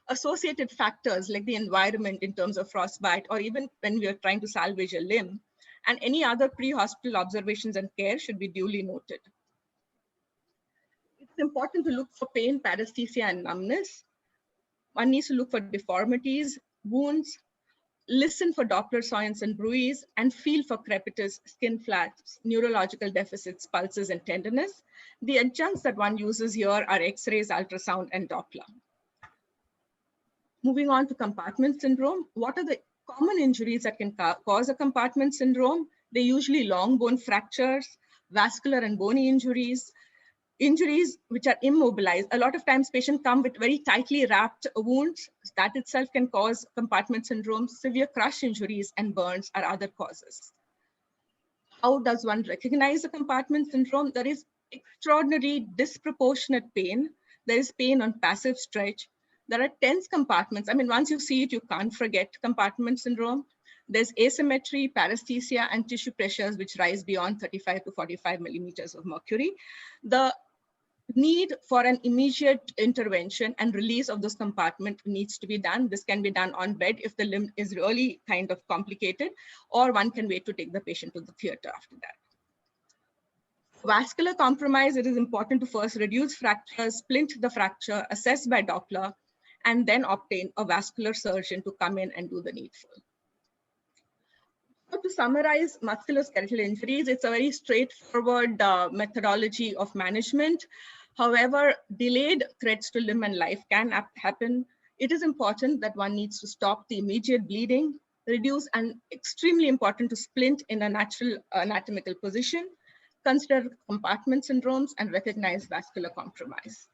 Associated factors like the environment in terms of frostbite, or even when we are trying to salvage a limb, and any other pre-hospital observations and care should be duly noted. It's important to look for pain, paresthesia, and numbness. One needs to look for deformities, wounds, listen for Doppler science and bruise, and feel for crepitus, skin flaps, neurological deficits, pulses, and tenderness. The adjuncts that one uses here are X-rays, ultrasound, and Doppler. Moving on to compartment syndrome, what are the common injuries that can cause a compartment syndrome? They're usually long bone fractures, vascular and bony injuries, injuries which are immobilized. A lot of times patients come with very tightly wrapped wounds. That itself can cause compartment syndrome. Severe crush injuries and burns are other causes. How does one recognize a compartment syndrome? There is extraordinary disproportionate pain. There is pain on passive stretch. There are tense compartments. I mean, once you see it, you can't forget compartment syndrome. There's asymmetry, paresthesia, and tissue pressures which rise beyond 35 to 45 millimeters of mercury. The need for an immediate intervention and release of this compartment needs to be done. This can be done on bed if the limb is really kind of complicated, or one can wait to take the patient to the theater after that. Vascular compromise, it is important to first reduce fractures, splint the fracture, assess by Doppler, and then obtain a vascular surgeon to come in and do the needful. So to summarize musculoskeletal injuries, it's a very straightforward methodology of management. However, delayed threats to limb and life can happen. It is important that one needs to stop the immediate bleeding, reduce, and extremely important to splint in a natural anatomical position, consider compartment syndromes, and recognize vascular compromise.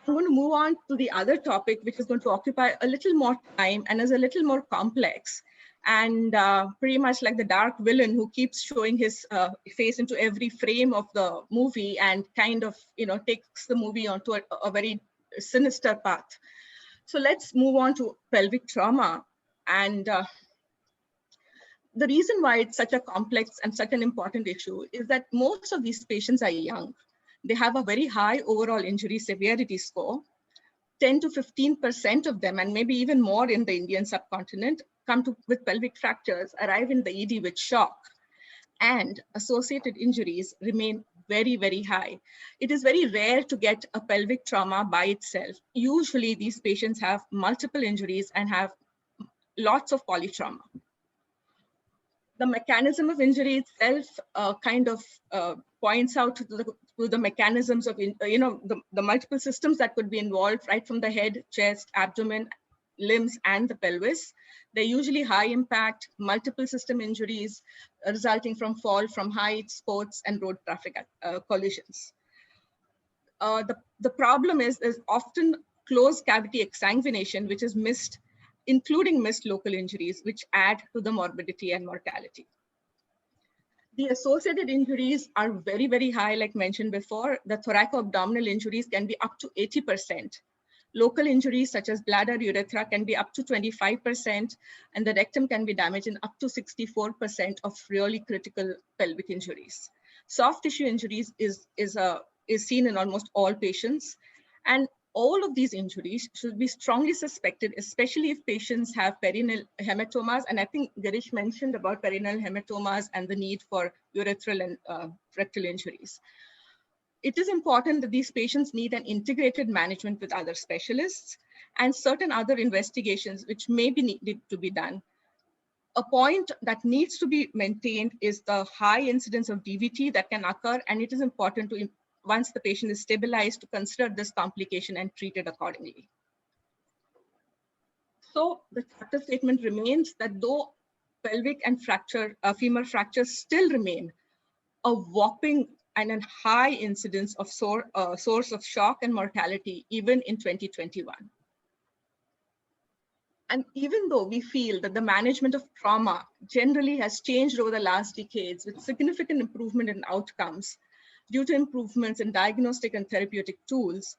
I'm going to move on to the other topic, which is going to occupy a little more time and is a little more complex. And pretty much like the dark villain who keeps showing his face into every frame of the movie and kind of, takes the movie onto a very sinister path. So let's move on to pelvic trauma. And the reason why it's such a complex and such an important issue is that most of these patients are young. They have a very high overall injury severity score. 10 to 15% of them, and maybe even more in the Indian subcontinent, come with pelvic fractures, arrive in the ED with shock, and associated injuries remain very, very high. It is very rare to get a pelvic trauma by itself. Usually these patients have multiple injuries and have lots of polytrauma. The mechanism of injury itself kind of points out to the mechanisms of, the multiple systems that could be involved, right from the head, chest, abdomen, limbs, and the pelvis. They're usually high impact, multiple system injuries resulting from fall from height, sports, and road traffic collisions. The problem is there's often closed cavity exsanguination, which is missed, including missed local injuries, which add to the morbidity and mortality. The associated injuries are very, very high, like mentioned before. The thoraco-abdominal injuries can be up to 80%. Local injuries such as bladder, urethra can be up to 25%, and the rectum can be damaged in up to 64% of really critical pelvic injuries. Soft tissue injuries is seen in almost all patients, and all of these injuries should be strongly suspected, especially if patients have perineal hematomas. And I think Girish mentioned about perineal hematomas and the need for urethral and rectal injuries. It is important that these patients need an integrated management with other specialists and certain other investigations which may be needed to be done. A point that needs to be maintained is the high incidence of DVT that can occur, and it is important to, once the patient is stabilized, to consider this complication and treat it accordingly. So the chapter statement remains that though pelvic and femur fractures still remain a whopping and a high incidence of source of shock and mortality even in 2021. And even though we feel that the management of trauma generally has changed over the last decades with significant improvement in outcomes due to improvements in diagnostic and therapeutic tools,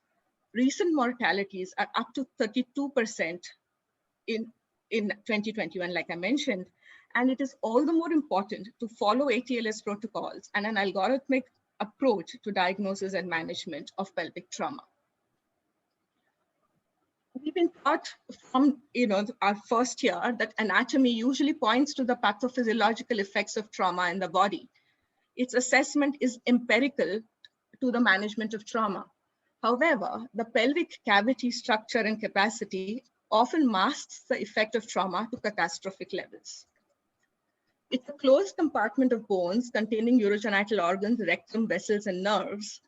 recent mortalities are up to 32% in 2021, like I mentioned. And it is all the more important to follow ATLS protocols and an algorithmic approach to diagnosis and management of pelvic trauma. We've been taught from our first year that anatomy usually points to the pathophysiological effects of trauma in the body. Its assessment is empirical to the management of trauma. However, the pelvic cavity structure and capacity often masks the effect of trauma to catastrophic levels. It's a closed compartment of bones containing urogenital organs, rectum, vessels, and nerves.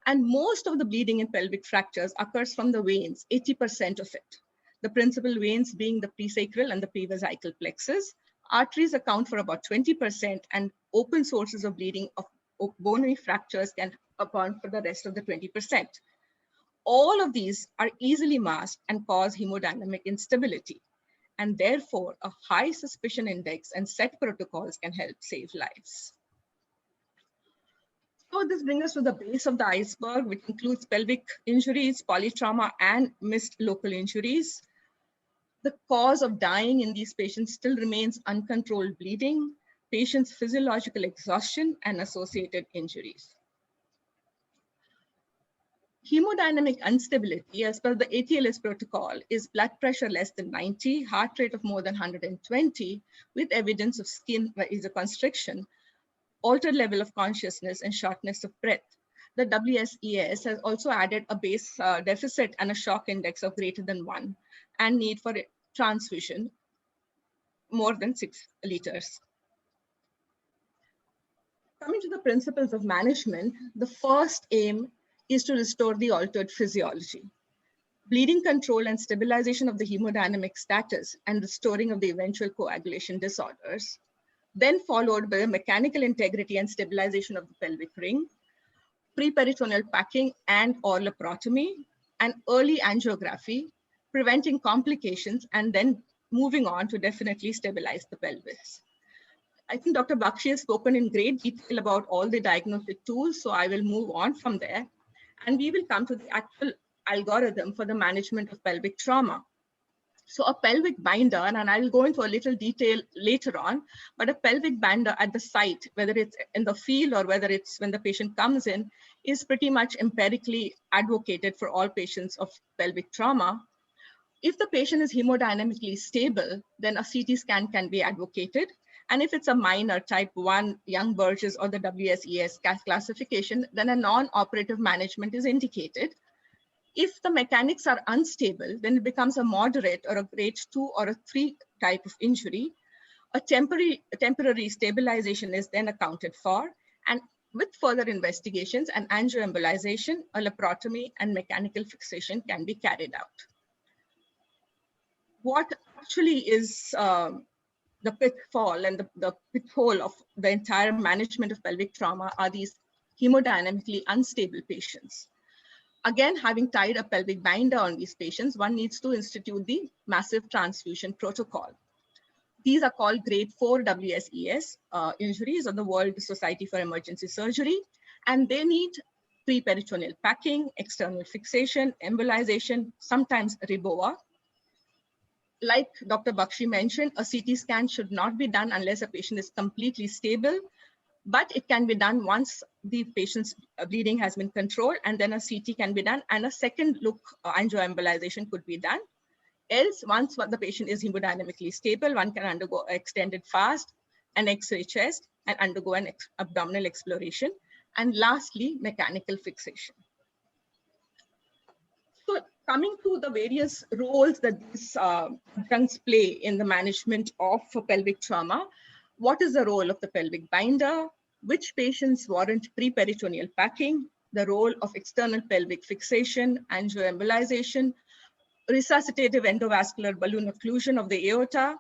And most of the bleeding in pelvic fractures occurs from the veins, 80% of it. The principal veins being the presacral and the prevesical plexus. Arteries account for about 20%, and open sources of bleeding of bony fractures can account for the rest of the 20%. All of these are easily masked and cause hemodynamic instability. And therefore, a high suspicion index and set protocols can help save lives. So this brings us to the base of the iceberg, which includes pelvic injuries, polytrauma, and missed local injuries. The cause of dying in these patients still remains uncontrolled bleeding, patients' physiological exhaustion, and associated injuries. Hemodynamic instability, as per the ATLS protocol, is blood pressure less than 90, heart rate of more than 120, with evidence of skin vasoconstriction, altered level of consciousness, and shortness of breath. The WSES has also added a base deficit and a shock index of greater than 1, and need for transfusion more than 6 liters. Coming to the principles of management, the first aim is to restore the altered physiology. Bleeding control and stabilization of the hemodynamic status and restoring of the eventual coagulation disorders, then followed by the mechanical integrity and stabilization of the pelvic ring, preperitoneal packing and or laparotomy, and early angiography, preventing complications, and then moving on to definitely stabilize the pelvis. I think Dr. Bakshi has spoken in great detail about all the diagnostic tools, so I will move on from there. And we will come to the actual algorithm for the management of pelvic trauma. So a pelvic binder, and I will go into a little detail later on, but a pelvic binder at the site, whether it's in the field or whether it's when the patient comes in, is pretty much empirically advocated for all patients of pelvic trauma. If the patient is hemodynamically stable, then a CT scan can be advocated. And if it's a minor type 1 Young Burgess or the WSES classification, then a non-operative management is indicated. If the mechanics are unstable, then it becomes a moderate or a grade 2 or a 3 type of injury. A temporary stabilization is then accounted for, and with further investigations, an angioembolization, a laparotomy, and mechanical fixation can be carried out. What actually is the pitfall and the pithole of the entire management of pelvic trauma are these hemodynamically unstable patients. Again, having tied a pelvic binder on these patients, one needs to institute the massive transfusion protocol. These are called grade 4 WSES injuries of the World Society for Emergency Surgery, and they need preperitoneal packing, external fixation, embolization, sometimes REBOA. Like Dr. Bakshi mentioned, a CT scan should not be done unless a patient is completely stable, but it can be done once the patient's bleeding has been controlled, and then a CT can be done, and a second look angioembolization could be done. Else, once the patient is hemodynamically stable, one can undergo extended fast, an X-ray chest, and undergo an abdominal exploration, and lastly, mechanical fixation. So coming to the various roles that these adjuncts play in the management of pelvic trauma, what is the role of the pelvic binder? Which patients warrant preperitoneal packing? The role of external pelvic fixation, angioembolization, resuscitative endovascular balloon occlusion of the aorta.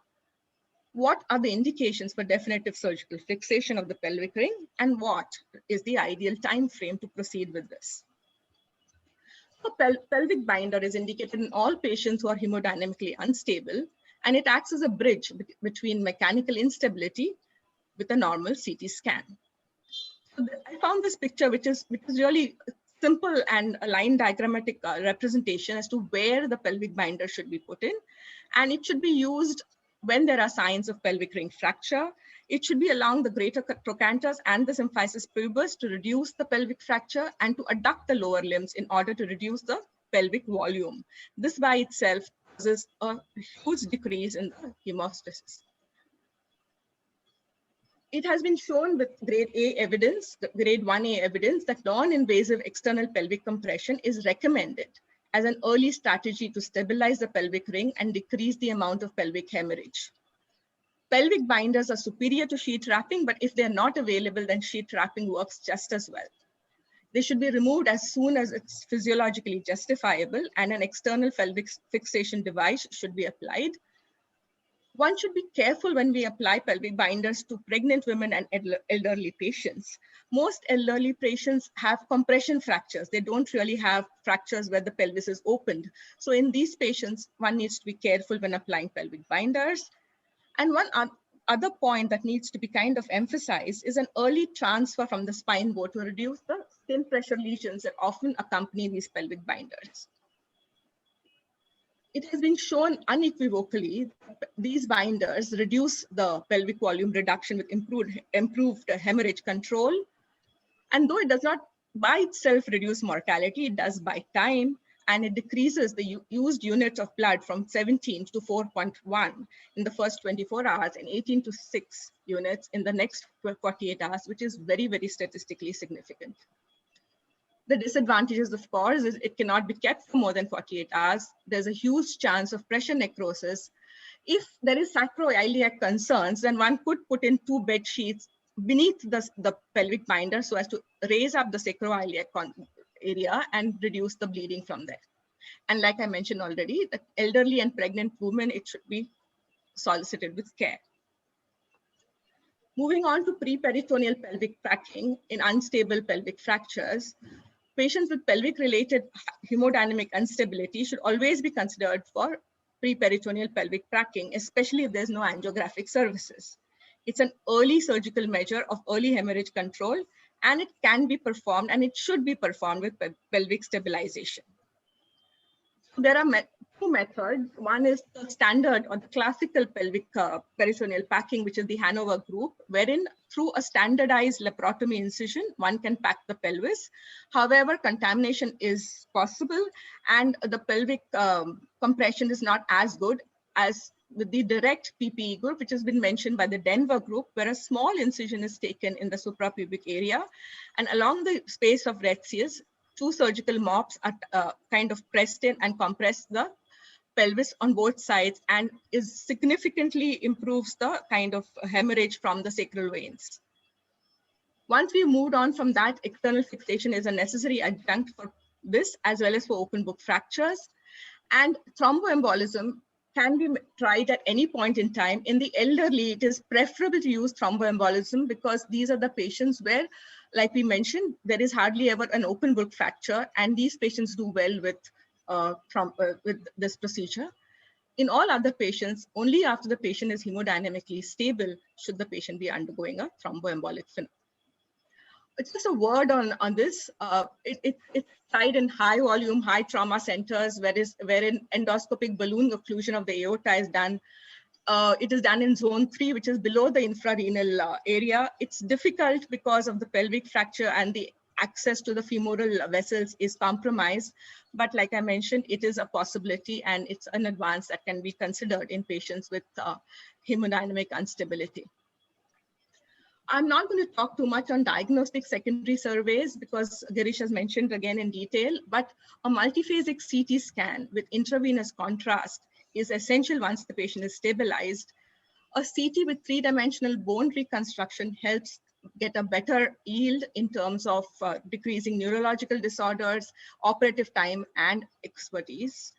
What are the indications for definitive surgical fixation of the pelvic ring? And what is the ideal time frame to proceed with this? A pelvic binder is indicated in all patients who are hemodynamically unstable, and it acts as a bridge between mechanical instability with a normal CT scan. So I found this picture, which is really simple and a line diagrammatic representation as to where the pelvic binder should be put in. And it should be used when there are signs of pelvic ring fracture. It should be along the greater trochanterus and the symphysis pubis to reduce the pelvic fracture and to adduct the lower limbs in order to reduce the pelvic volume. This by itself causes a huge decrease in the hemostasis. It has been shown with grade A evidence, grade 1A evidence, that non-invasive external pelvic compression is recommended as an early strategy to stabilize the pelvic ring and decrease the amount of pelvic hemorrhage. Pelvic binders are superior to sheet wrapping, but if they're not available, then sheet wrapping works just as well. They should be removed as soon as it's physiologically justifiable, and an external pelvic fixation device should be applied. One should be careful when we apply pelvic binders to pregnant women and elderly patients. Most elderly patients have compression fractures. They don't really have fractures where the pelvis is opened. So in these patients, one needs to be careful when applying pelvic binders. And one other point that needs to be kind of emphasized is an early transfer from the spine board to reduce the skin pressure lesions that often accompany these pelvic binders. It has been shown unequivocally that these binders reduce the pelvic volume reduction with improved hemorrhage control. And though it does not by itself reduce mortality, it does by time, and it decreases the used units of blood from 17 to 4.1 in the first 24 hours and 18 to 6 units in the next 48 hours, which is very, very statistically significant. The disadvantages, of course, is it cannot be kept for more than 48 hours. There's a huge chance of pressure necrosis. If there is sacroiliac concerns, then one could put in 2 bed sheets beneath the pelvic binder so as to raise up the sacroiliac area and reduce the bleeding from there. And like I mentioned already, the elderly and pregnant women, it should be solicited with care. Moving on to preperitoneal pelvic cracking in unstable pelvic fractures, patients with pelvic-related hemodynamic instability should always be considered for preperitoneal pelvic cracking, especially if there's no angiographic services. It's an early surgical measure of early hemorrhage control, and it can be performed, and it should be performed with pelvic stabilization. There are 2 methods. One is the standard or the classical pelvic peritoneal packing, which is the Hanover group, wherein through a standardized laparotomy incision, one can pack the pelvis. However, contamination is possible, and the pelvic compression is not as good as with the direct PPE group, which has been mentioned by the Denver group, where a small incision is taken in the suprapubic area, and along the space of retius, 2 surgical mops are kind of pressed in and compress the pelvis on both sides, and is significantly improves the kind of hemorrhage from the sacral veins. Once we moved on from that, external fixation is a necessary adjunct for this as well as for open book fractures. And thromboembolism can be tried at any point in time. In the elderly, it is preferable to use thromboembolism because these are the patients where, like we mentioned, there is hardly ever an open book fracture, and these patients do well with this procedure. In all other patients, only after the patient is hemodynamically stable should the patient be undergoing a thromboembolic phenomenon. It's just a word on this. It's tried in high volume, high trauma centers, wherein endoscopic balloon occlusion of the aorta is done. It is done in zone 3, which is below the infrarenal area. It's difficult because of the pelvic fracture and the access to the femoral vessels is compromised. But like I mentioned, it is a possibility, and it's an advance that can be considered in patients with hemodynamic instability. I'm not going to talk too much on diagnostic secondary surveys because Girish has mentioned again in detail, but a multiphasic CT scan with intravenous contrast is essential once the patient is stabilized. A CT with three-dimensional bone reconstruction helps get a better yield in terms of decreasing neurological disorders, operative time, and expertise.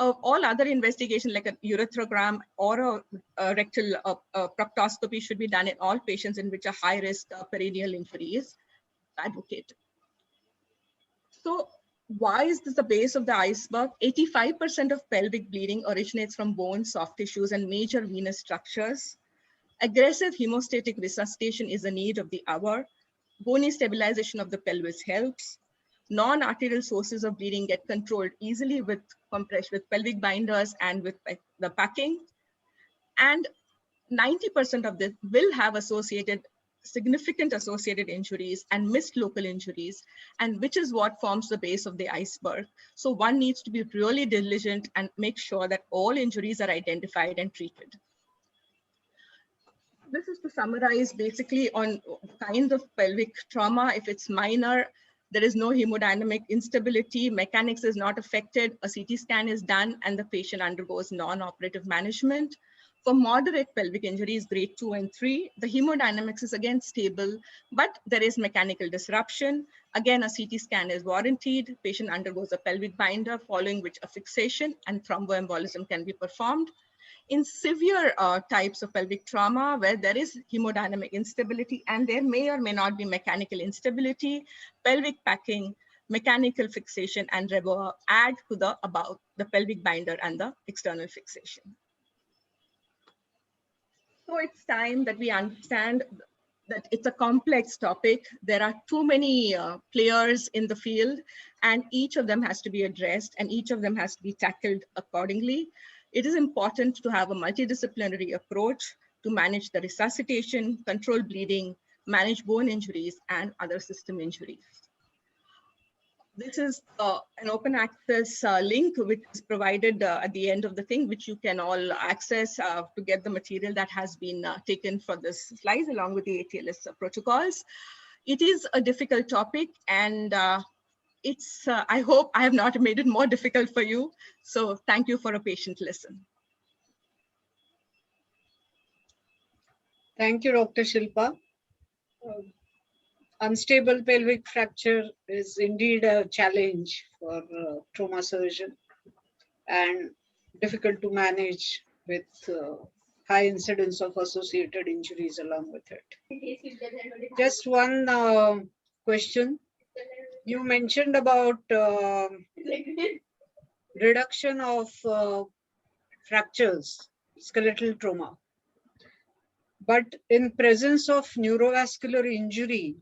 All other investigation like a urethrogram or a rectal proctoscopy should be done in all patients in which a high risk perineal injury is advocated. So why is this the base of the iceberg? 85% of pelvic bleeding originates from bones, soft tissues, and major venous structures. Aggressive hemostatic resuscitation is a need of the hour. Bony stabilization of the pelvis helps. Non-arterial sources of bleeding get controlled easily with compression, with pelvic binders and with the packing. And 90% of this will have significant associated injuries and missed local injuries, and which is what forms the base of the iceberg. So one needs to be really diligent and make sure that all injuries are identified and treated. This is to summarize basically on kinds of pelvic trauma. If it's minor, there is no hemodynamic instability, mechanics is not affected, a CT scan is done, and the patient undergoes non-operative management. For moderate pelvic injuries, grade 2 and 3, the hemodynamics is again stable, but there is mechanical disruption. Again, a CT scan is warranted, patient undergoes a pelvic binder, following which a fixation and thromboembolism can be performed. In severe types of pelvic trauma, where there is hemodynamic instability and there may or may not be mechanical instability, pelvic packing, mechanical fixation, and reboa add to the above, the pelvic binder and the external fixation. So it's time that we understand that it's a complex topic. There are too many players in the field, and each of them has to be addressed and each of them has to be tackled accordingly. It is important to have a multidisciplinary approach to manage the resuscitation, control bleeding, manage bone injuries, and other system injuries. This is an open access link which is provided at the end of the thing, which you can all access to get the material that has been taken for this slides along with the ATLS protocols. It is a difficult topic, and I hope I have not made it more difficult for you. So thank you for a patient listen. Thank you, Dr. Shilpa. Unstable pelvic fracture is indeed a challenge for trauma surgeon and difficult to manage with high incidence of associated injuries along with it. Just one question. You mentioned about reduction of fractures, skeletal trauma. But in presence of neurovascular injury,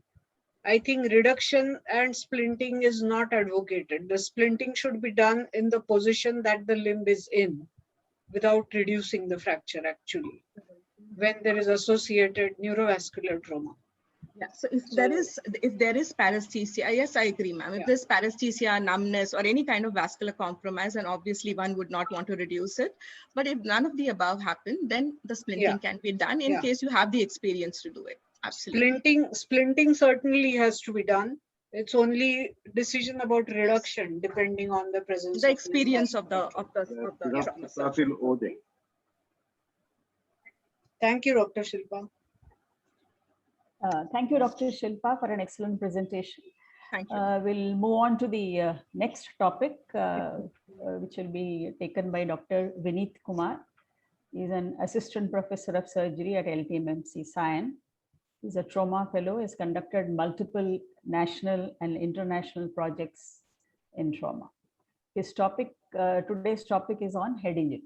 I think reduction and splinting is not advocated. The splinting should be done in the position that the limb is in without reducing the fracture actually, when there is associated neurovascular trauma. Yeah, so if there is paresthesia, yes, I agree, ma'am. If there's paresthesia, numbness, or any kind of vascular compromise, and obviously one would not want to reduce it. But if none of the above happen, then the splinting can be done in case you have the experience to do it. Absolutely. Splinting certainly has to be done. It's only decision about reduction depending on the presence. The experience of the trauma. Thank you, Dr. Shilpa. Thank you, Dr. Shilpa, for an excellent presentation. Thank you. We'll move on to the next topic, which will be taken by Dr. Vineet Kumar. He's an assistant professor of surgery at LTMMC Sion. He's a trauma fellow. He's conducted multiple national and international projects in trauma. His topic, today's topic is on head injuries.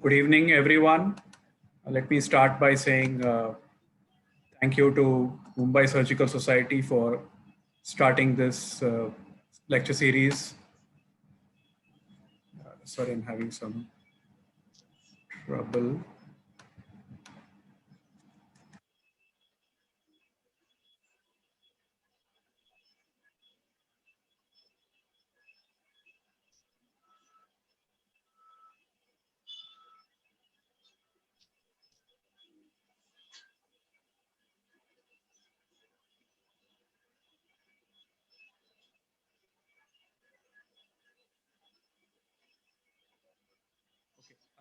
Good evening, everyone. Let me start by saying thank you to Mumbai Surgical Society for starting this lecture series. Sorry, I'm having some trouble.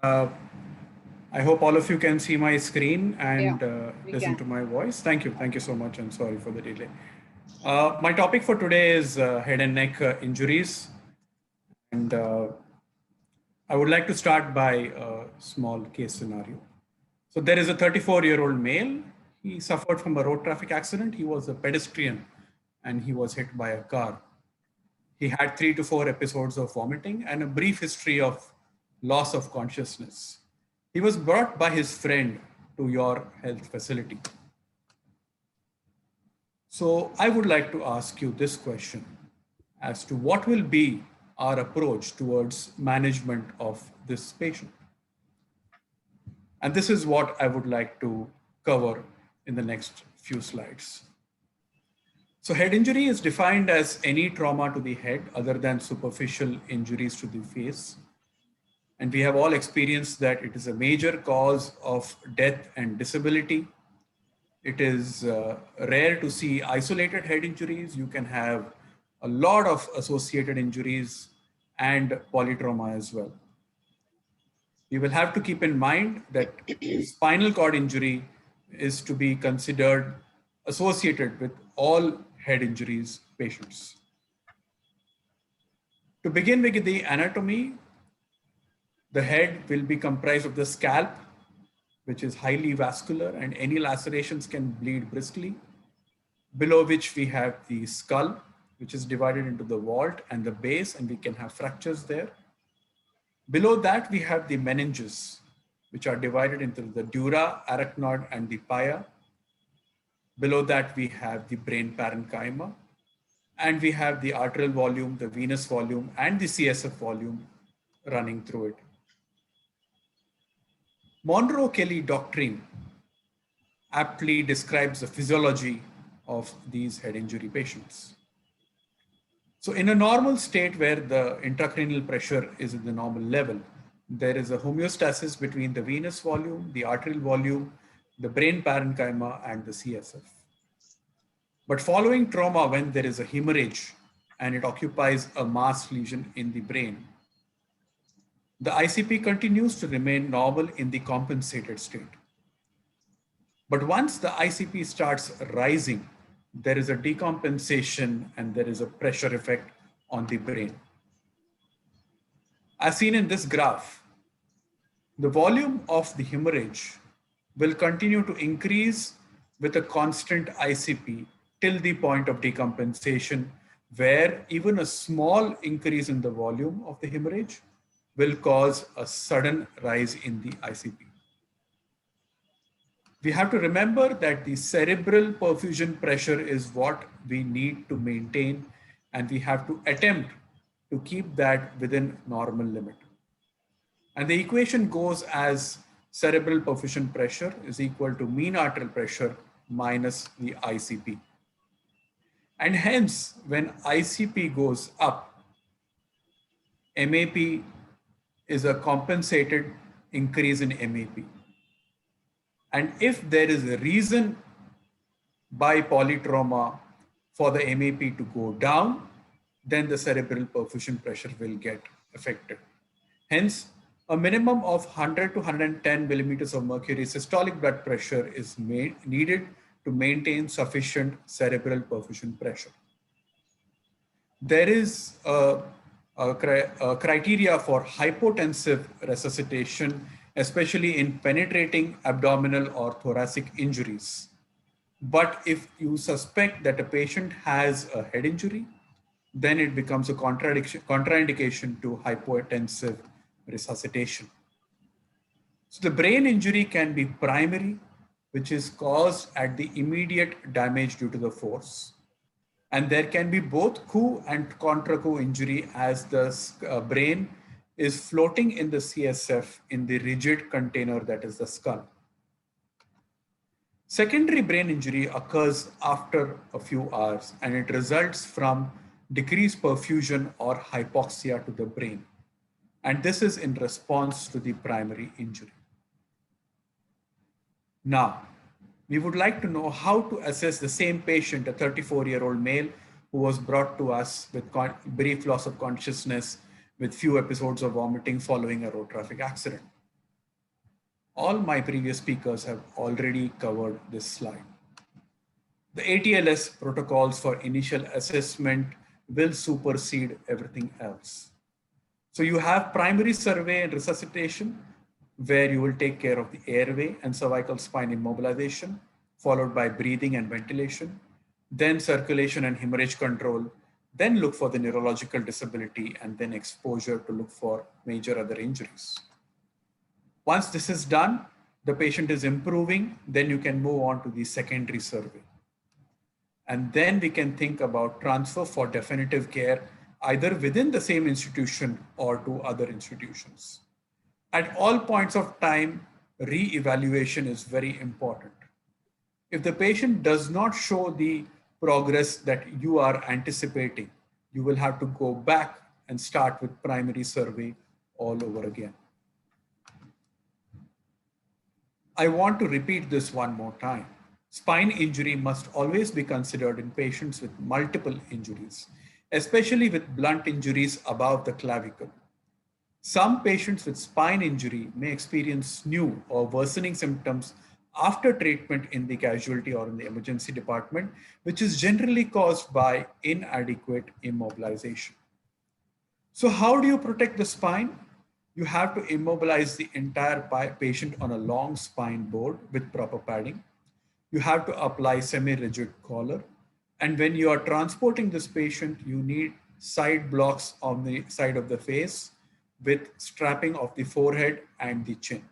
I hope all of you can see my screen and we listen can. to my voice. Thank you. Thank you so much, and sorry for the delay. My topic for today is head and neck injuries. And I would like to start by a small case scenario. So there is a 34-year-old male. He suffered from a road traffic accident. He was a pedestrian and he was hit by a car. He had 3 to 4 episodes of vomiting and a brief history of loss of consciousness. He was brought by his friend to your health facility. So I would like to ask you this question as to what will be our approach towards management of this patient. And this is what I would like to cover in the next few slides. So head injury is defined as any trauma to the head other than superficial injuries to the face. And we have all experienced that it is a major cause of death and disability. It is rare to see isolated head injuries. You can have a lot of associated injuries and polytrauma as well. You will have to keep in mind that spinal cord injury is to be considered associated with all head injuries patients. To begin with the anatomy, the head will be comprised of the scalp, which is highly vascular, and any lacerations can bleed briskly. Below which we have the skull, which is divided into the vault and the base, and we can have fractures there. Below that, we have the meninges, which are divided into the dura, arachnoid, and the pia. Below that, we have the brain parenchyma, and we have the arterial volume, the venous volume, and the CSF volume running through it. Monro-Kelly doctrine aptly describes the physiology of these head injury patients. So in a normal state where the intracranial pressure is at the normal level, there is a homeostasis between the venous volume, the arterial volume, the brain parenchyma, and the CSF. But following trauma, when there is a hemorrhage and it occupies a mass lesion in the brain, the ICP continues to remain normal in the compensated state. But once the ICP starts rising, there is a decompensation and there is a pressure effect on the brain. As seen in this graph, the volume of the hemorrhage will continue to increase with a constant ICP till the point of decompensation, where even a small increase in the volume of the hemorrhage will cause a sudden rise in the ICP. We have to remember that the cerebral perfusion pressure is what we need to maintain, and we have to attempt to keep that within normal limit. And the equation goes as cerebral perfusion pressure is equal to mean arterial pressure minus the ICP. And hence, when ICP goes up, MAP is a compensated increase in MAP. And if there is a reason by polytrauma for the MAP to go down, then the cerebral perfusion pressure will get affected. Hence, a minimum of 100 to 110 millimeters of mercury systolic blood pressure is needed to maintain sufficient cerebral perfusion pressure. There is a criteria for hypotensive resuscitation, especially in penetrating abdominal or thoracic injuries. But if you suspect that a patient has a head injury, then it becomes a contraindication to hypotensive resuscitation. So the brain injury can be primary, which is caused at the immediate damage due to the force. And there can be both coup and contra coup injury as the brain is floating in the CSF in the rigid container that is the skull. Secondary brain injury occurs after a few hours, and it results from decreased perfusion or hypoxia to the brain. And this is in response to the primary injury. Now, we would like to know how to assess the same patient, a 34-year-old male who was brought to us with brief loss of consciousness with few episodes of vomiting following a road traffic accident. All my previous speakers have already covered this slide. The ATLS protocols for initial assessment will supersede everything else. So you have primary survey and resuscitation, where you will take care of the airway and cervical spine immobilization, followed by breathing and ventilation, then circulation and hemorrhage control, then look for the neurological disability, and then exposure to look for major other injuries. Once this is done, the patient is improving, then you can move on to the secondary survey. And then we can think about transfer for definitive care, either within the same institution or to other institutions. At all points of time, re-evaluation is very important. If the patient does not show the progress that you are anticipating, you will have to go back and start with primary survey all over again. I want to repeat this one more time. Spine injury must always be considered in patients with multiple injuries, especially with blunt injuries above the clavicle. Some patients with spine injury may experience new or worsening symptoms after treatment in the casualty or in the emergency department, which is generally caused by inadequate immobilization. So how do you protect the spine? You have to immobilize the entire patient on a long spine board with proper padding. You have to apply semi-rigid collar. And when you are transporting this patient, you need side blocks on the side of the face with strapping of the forehead and the chin.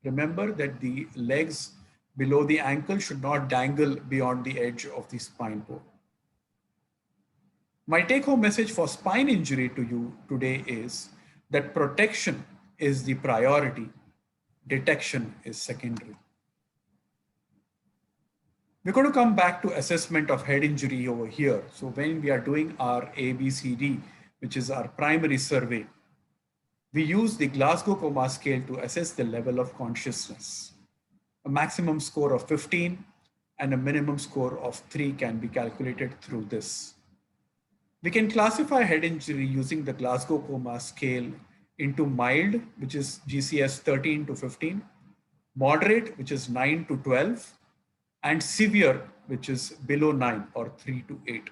Remember that the legs below the ankle should not dangle beyond the edge of the spine board. My take-home message for spine injury to you today is that protection is the priority, detection is secondary. We're going to come back to assessment of head injury over here. So when we are doing our ABCD, which is our primary survey, we use the Glasgow Coma Scale to assess the level of consciousness. A maximum score of 15 and a minimum score of 3 can be calculated through this. We can classify head injury using the Glasgow Coma Scale into mild, which is GCS 13 to 15, moderate, which is 9 to 12, and severe, which is below 9 or 3 to 8.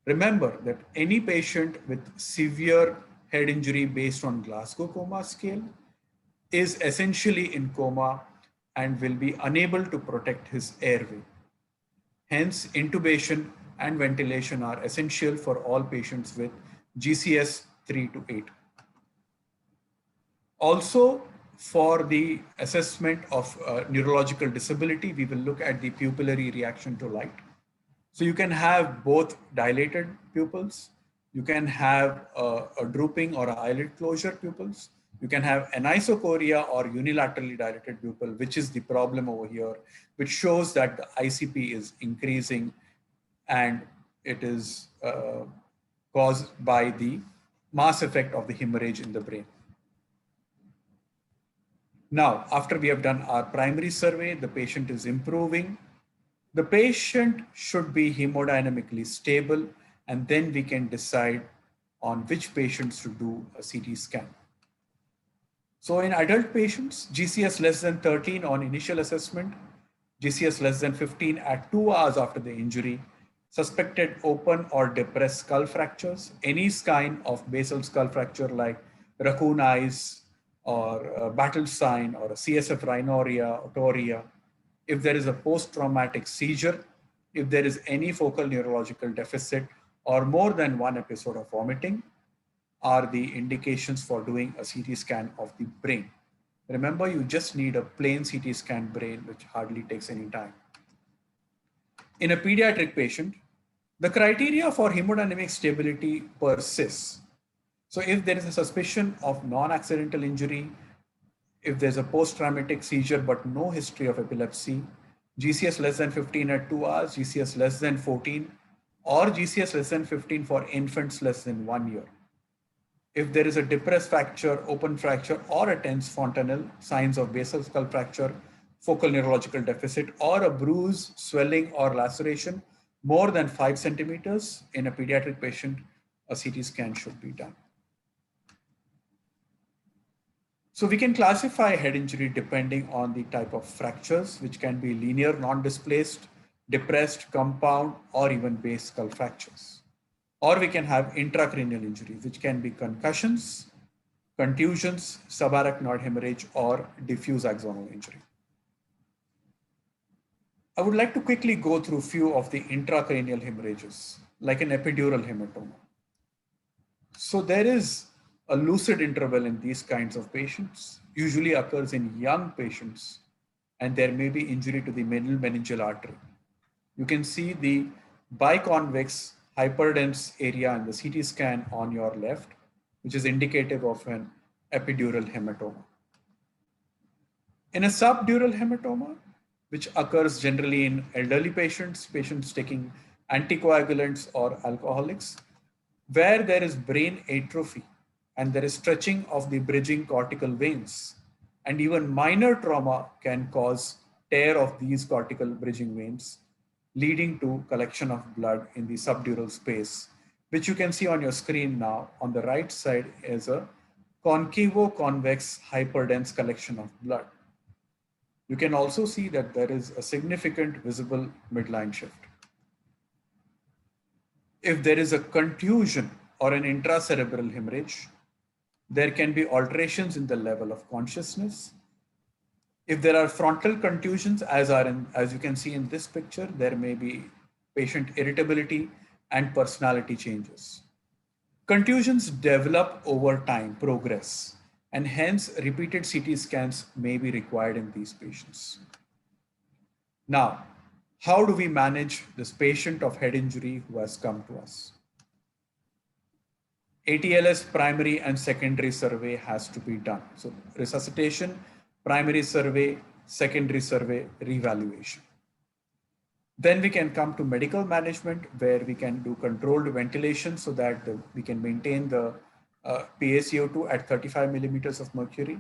Remember that any patient with severe head injury based on Glasgow Coma Scale is essentially in coma and will be unable to protect his airway. Hence, intubation and ventilation are essential for all patients with GCS 3 to 8. Also, for the assessment of neurological disability, we will look at the pupillary reaction to light. So you can have both dilated pupils, you can have a drooping or a eyelid closure pupils, you can have anisocoria or unilaterally dilated pupil, which is the problem over here, which shows that the ICP is increasing and it is caused by the mass effect of the hemorrhage in the brain. Now, after we have done our primary survey, the patient is improving. The patient should be hemodynamically stable, and then we can decide on which patients to do a CT scan. So in adult patients, GCS less than 13 on initial assessment, GCS less than 15 at 2 hours after the injury, suspected open or depressed skull fractures, any kind of basal skull fracture like raccoon eyes or a battle sign or a CSF rhinorrhea or torrhea, if there is a post-traumatic seizure, if there is any focal neurological deficit or more than one episode of vomiting, are the indications for doing a CT scan of the brain. Remember, you just need a plain CT scan brain, which hardly takes any time. In a pediatric patient, the criteria for hemodynamic stability persists. So if there is a suspicion of non-accidental injury, if there's a post-traumatic seizure but no history of epilepsy, GCS less than 15 at 2 hours, GCS less than 14, or GCS less than 15 for infants less than 1 year. If there is a depressed fracture, open fracture, or a tense fontanelle, signs of basal skull fracture, focal neurological deficit, or a bruise, swelling, or laceration more than 5 centimeters in a pediatric patient, a CT scan should be done. So we can classify head injury depending on the type of fractures, which can be linear, non-displaced, depressed, compound, or even base skull fractures. Or we can have intracranial injury, which can be concussions, contusions, subarachnoid hemorrhage, or diffuse axonal injury. I would like to quickly go through a few of the intracranial hemorrhages, like an epidural hematoma. So there is a lucid interval in these kinds of patients, usually occurs in young patients, and there may be injury to the middle meningeal artery. You can see the biconvex hyperdense area in the CT scan on your left, which is indicative of an epidural hematoma. In a subdural hematoma, which occurs generally in elderly patients, patients taking anticoagulants or alcoholics, where there is brain atrophy and there is stretching of the bridging cortical veins, and even minor trauma can cause tear of these cortical bridging veins, leading to collection of blood in the subdural space, which you can see on your screen now. On the right side is a concavo-convex hyperdense collection of blood. You can also see that there is a significant visible midline shift. If there is a contusion or an intracerebral hemorrhage, there can be alterations in the level of consciousness. If there are frontal contusions, as you can see in this picture, there may be patient irritability and personality changes. Contusions develop over time, progress, and hence repeated CT scans may be required in these patients. Now, how do we manage this patient of head injury who has come to us? ATLS primary and secondary survey has to be done. So resuscitation, primary survey, secondary survey, revaluation. Then we can come to medical management, where we can do controlled ventilation so that we can maintain the PaCO2 at 35 millimeters of mercury.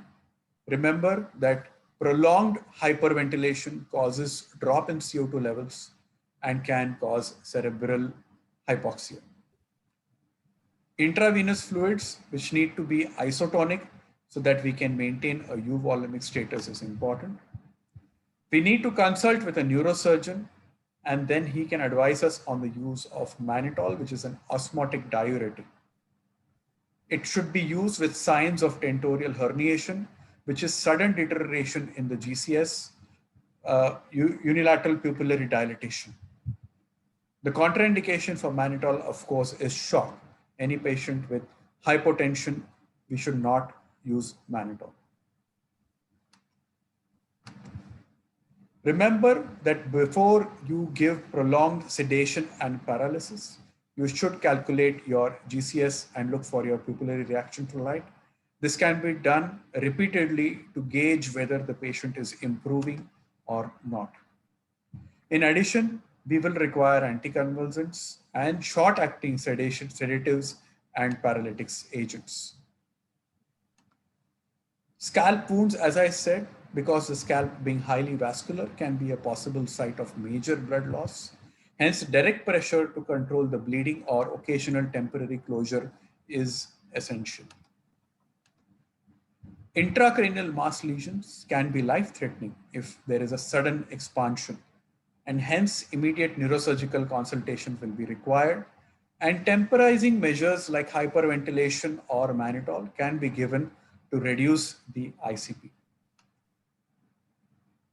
Remember that prolonged hyperventilation causes drop in CO2 levels and can cause cerebral hypoxia. Intravenous fluids, which need to be isotonic so that we can maintain a euvolumic status, is important. We need to consult with a neurosurgeon, and then he can advise us on the use of mannitol, which is an osmotic diuretic. It should be used with signs of tentorial herniation, which is sudden deterioration in the GCS, unilateral pupillary dilatation. The contraindication for mannitol, of course, is shock. Any patient with hypotension, we should not use mannitol. Remember that before you give prolonged sedation and paralysis, you should calculate your GCS and look for your pupillary reaction to light. This can be done repeatedly to gauge whether the patient is improving or not. In addition, we will require anticonvulsants and short-acting sedatives and paralytics agents. Scalp wounds, as I said, because the scalp being highly vascular can be a possible site of major blood loss. Hence, direct pressure to control the bleeding or occasional temporary closure is essential. Intracranial mass lesions can be life-threatening if there is a sudden expansion, and hence immediate neurosurgical consultation will be required, and temporizing measures like hyperventilation or mannitol can be given to reduce the ICP.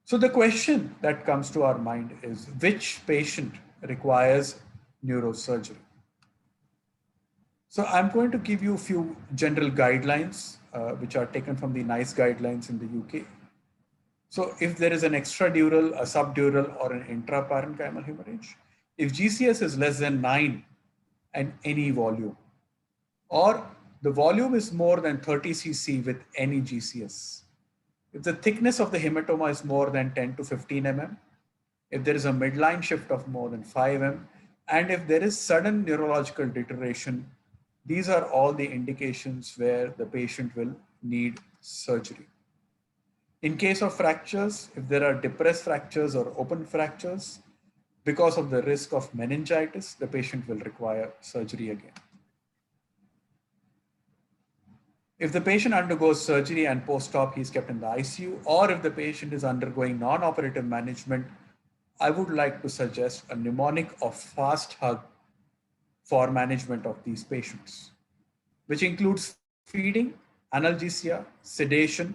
So the question that comes to our mind is, which patient requires neurosurgery? So I'm going to give you a few general guidelines, which are taken from the NICE guidelines in the UK. So if there is an extradural, a subdural, or an intraparenchymal hemorrhage, if GCS is less than 9 and any volume, or the volume is more than 30 cc with any GCS, if the thickness of the hematoma is more than 10 to 15 mm, if there is a midline shift of more than 5 mm, and if there is sudden neurological deterioration, these are all the indications where the patient will need surgery. In case of fractures, if there are depressed fractures or open fractures, because of the risk of meningitis, the patient will require surgery again. If the patient undergoes surgery and post-op, he's kept in the ICU, or if the patient is undergoing non-operative management, I would like to suggest a mnemonic of fast hug for management of these patients, which includes feeding, analgesia, sedation,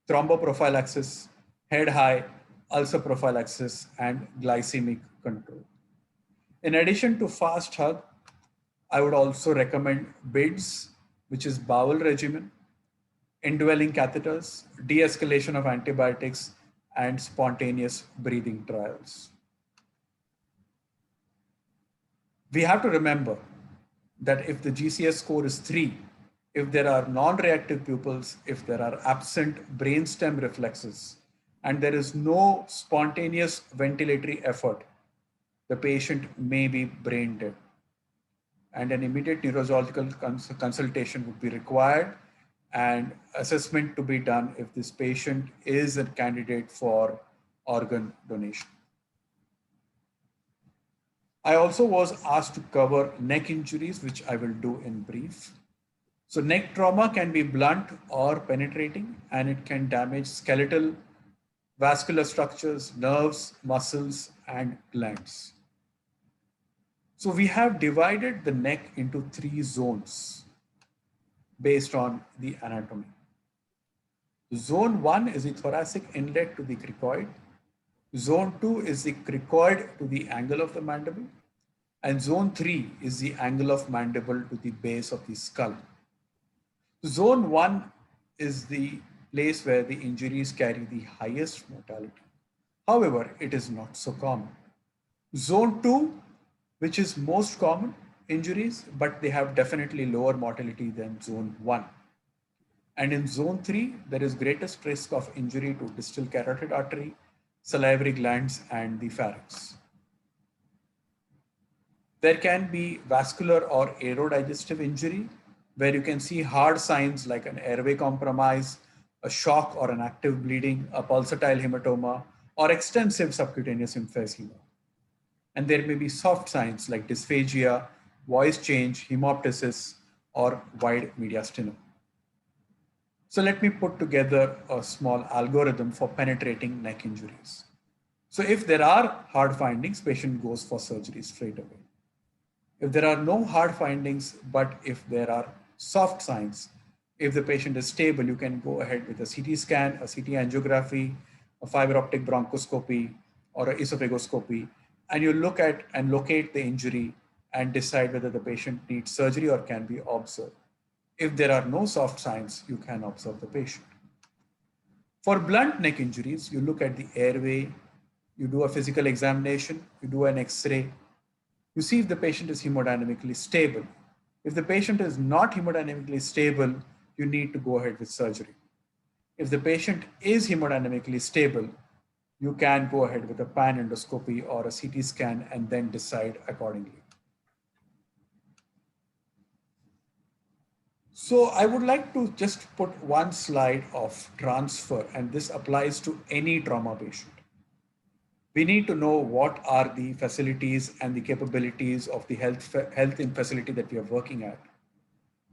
thromboprophylaxis, head high, ulcer prophylaxis, and glycemic control. In addition to fast hug, I would also recommend BIDS, which is bowel regimen, indwelling catheters, de-escalation of antibiotics, and spontaneous breathing trials. We have to remember that if the GCS score is 3, if there are non-reactive pupils, if there are absent brainstem reflexes, and there is no spontaneous ventilatory effort, the patient may be brain dead. And an immediate neurological consultation would be required and assessment to be done if this patient is a candidate for organ donation. I also was asked to cover neck injuries, which I will do in brief. So neck trauma can be blunt or penetrating, and it can damage skeletal, vascular structures, nerves, muscles, and glands. So we have divided the neck into 3 zones based on the anatomy. Zone 1 is the thoracic inlet to the cricoid. Zone 2 is the cricoid to the angle of the mandible. And zone 3 is the angle of mandible to the base of the skull. Zone 1 is the place where the injuries carry the highest mortality. However, it is not so common. Zone 2, which is most common injuries, but they have definitely lower mortality than zone 1. And in zone 3, there is greatest risk of injury to distal carotid artery, salivary glands, and the pharynx. There can be vascular or aerodigestive injury, where you can see hard signs like an airway compromise, a shock or an active bleeding, a pulsatile hematoma, or extensive subcutaneous emphysema. And there may be soft signs like dysphagia, voice change, hemoptysis, or wide mediastinum. So let me put together a small algorithm for penetrating neck injuries. So if there are hard findings, patient goes for surgery straight away. If there are no hard findings, but if there are soft signs, if the patient is stable, you can go ahead with a CT scan, a CT angiography, a fiber optic bronchoscopy, or an esophagoscopy, and you look at and locate the injury and decide whether the patient needs surgery or can be observed. If there are no soft signs, you can observe the patient. For blunt neck injuries, you look at the airway, you do a physical examination, you do an X-ray, you see if the patient is hemodynamically stable. If the patient is not hemodynamically stable, you need to go ahead with surgery. If the patient is hemodynamically stable, you can go ahead with a pan endoscopy or a CT scan and then decide accordingly. So I would like to just put one slide of transfer, and this applies to any trauma patient. We need to know what are the facilities and the capabilities of the health facility that we are working at.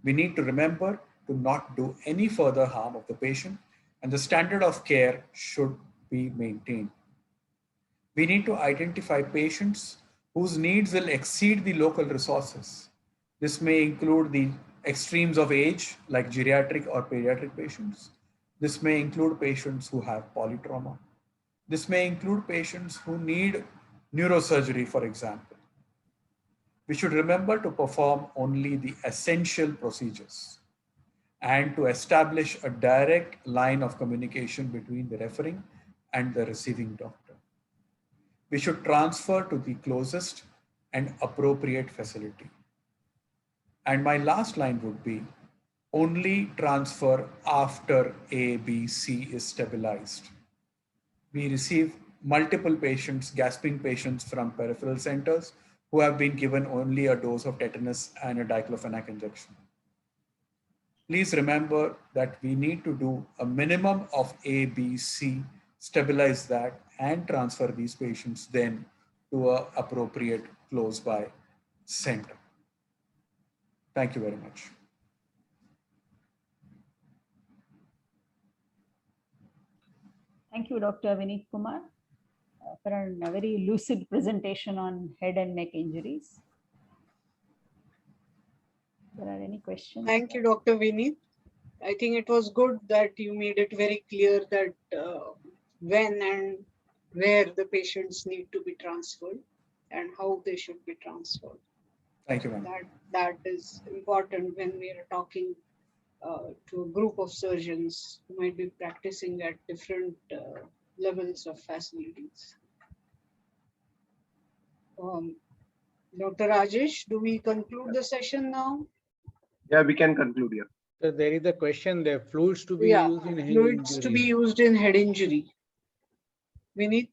We need to remember to not do any further harm of the patient, and the standard of care should be maintained. We need to identify patients whose needs will exceed the local resources. This may include the extremes of age, like geriatric or pediatric patients. This may include patients who have polytrauma. This may include patients who need neurosurgery, for example. We should remember to perform only the essential procedures and to establish a direct line of communication between the referring and the receiving doctor. We should transfer to the closest and appropriate facility. And my last line would be only transfer after A, B, C is stabilized. We receive multiple patients, gasping patients from peripheral centers who have been given only a dose of tetanus and a diclofenac injection. Please remember that we need to do a minimum of A, B, C, stabilize that and transfer these patients then to an appropriate close by center. Thank you very much. Thank you, Dr. Vineet Kumar, for a very lucid presentation on head and neck injuries. There are any questions? Thank you, Dr. Vineet. I think it was good that you made it very clear that when and where the patients need to be transferred and how they should be transferred. Thank you, ma'am. That is important when we are talking to a group of surgeons who might be practicing at different levels of facilities. Dr. Rajesh, do we conclude the session now? Yeah, we can conclude here. So there is a question there, fluids to be Yeah, used in head fluids to be injury. used in head injury. Vineet?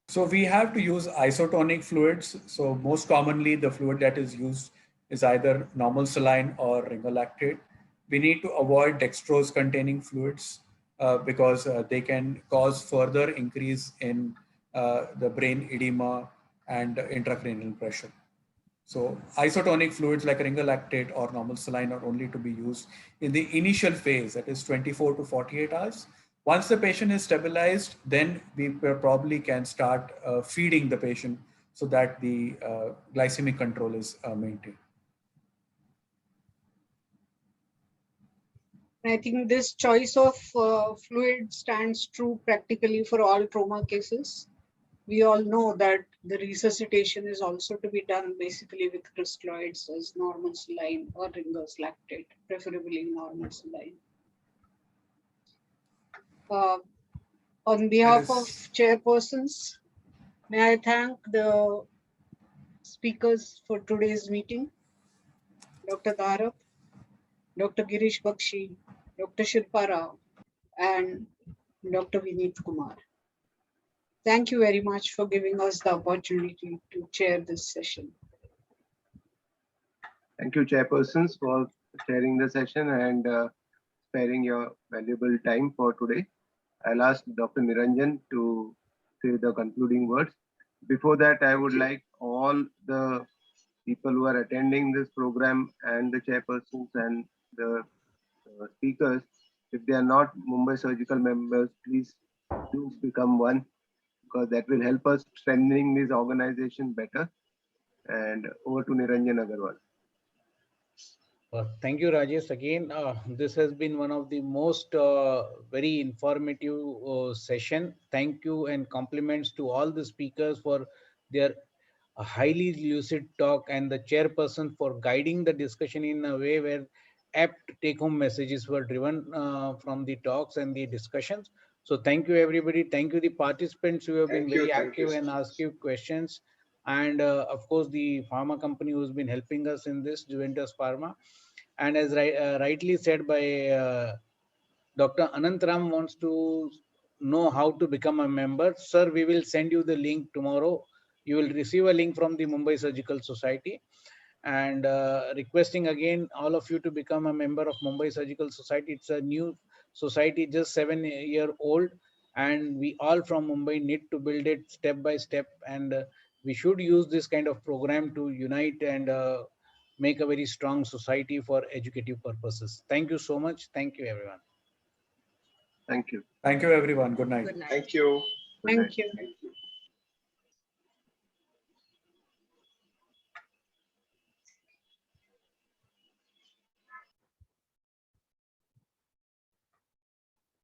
So we have to use isotonic fluids. So most commonly the fluid that is used is either normal saline or ringolactate. We need to avoid dextrose containing fluids because they can cause further increase in the brain edema and intracranial pressure. So isotonic fluids like ringolactate or normal saline are only to be used in the initial phase, that is 24 to 48 hours. Once the patient is stabilized, then we probably can start feeding the patient so that the glycemic control is maintained. I think this choice of fluid stands true practically for all trauma cases. We all know that the resuscitation is also to be done basically with crystalloids as normal saline or Ringer's lactate, preferably normal saline. On behalf of chairpersons, may I thank the speakers for today's meeting, Dr. Dharap, Dr. Girish Bakshi, Dr. Shilpa Rao, and Dr. Vineet Kumar. Thank you very much for giving us the opportunity to chair this session. Thank you, chairpersons, for chairing the session and sparing your valuable time for today. I'll ask Dr. Niranjan to say the concluding words. Before that, I would like all the people who are attending this program and the chairpersons and the speakers, if they are not Mumbai Surgical members, please do become one, because that will help us strengthening this organization better. And over to Niranjan Agarwal. Thank you, Rajesh. Again, this has been one of the most very informative session. Thank you and compliments to all the speakers for their highly lucid talk and the chairperson for guiding the discussion in a way where apt take-home messages were driven from the talks and the discussions. So thank you, everybody. Thank you, the participants who have been very active and asked you questions. And of course, the pharma company who's been helping us in this, Juventus Pharma. And as rightly said by Dr. Anantram wants to know how to become a member. Sir, we will send you the link tomorrow. You will receive a link from the Mumbai Surgical Society. And requesting again all of you to become a member of Mumbai Surgical Society. It's a new society, just 7-year-old. And we all from Mumbai need to build it step by step. And we should use this kind of program to unite and make a very strong society for educative purposes. Thank you so much. Thank you, everyone. Thank you. Thank you, everyone. Good night. Thank you. Thank you.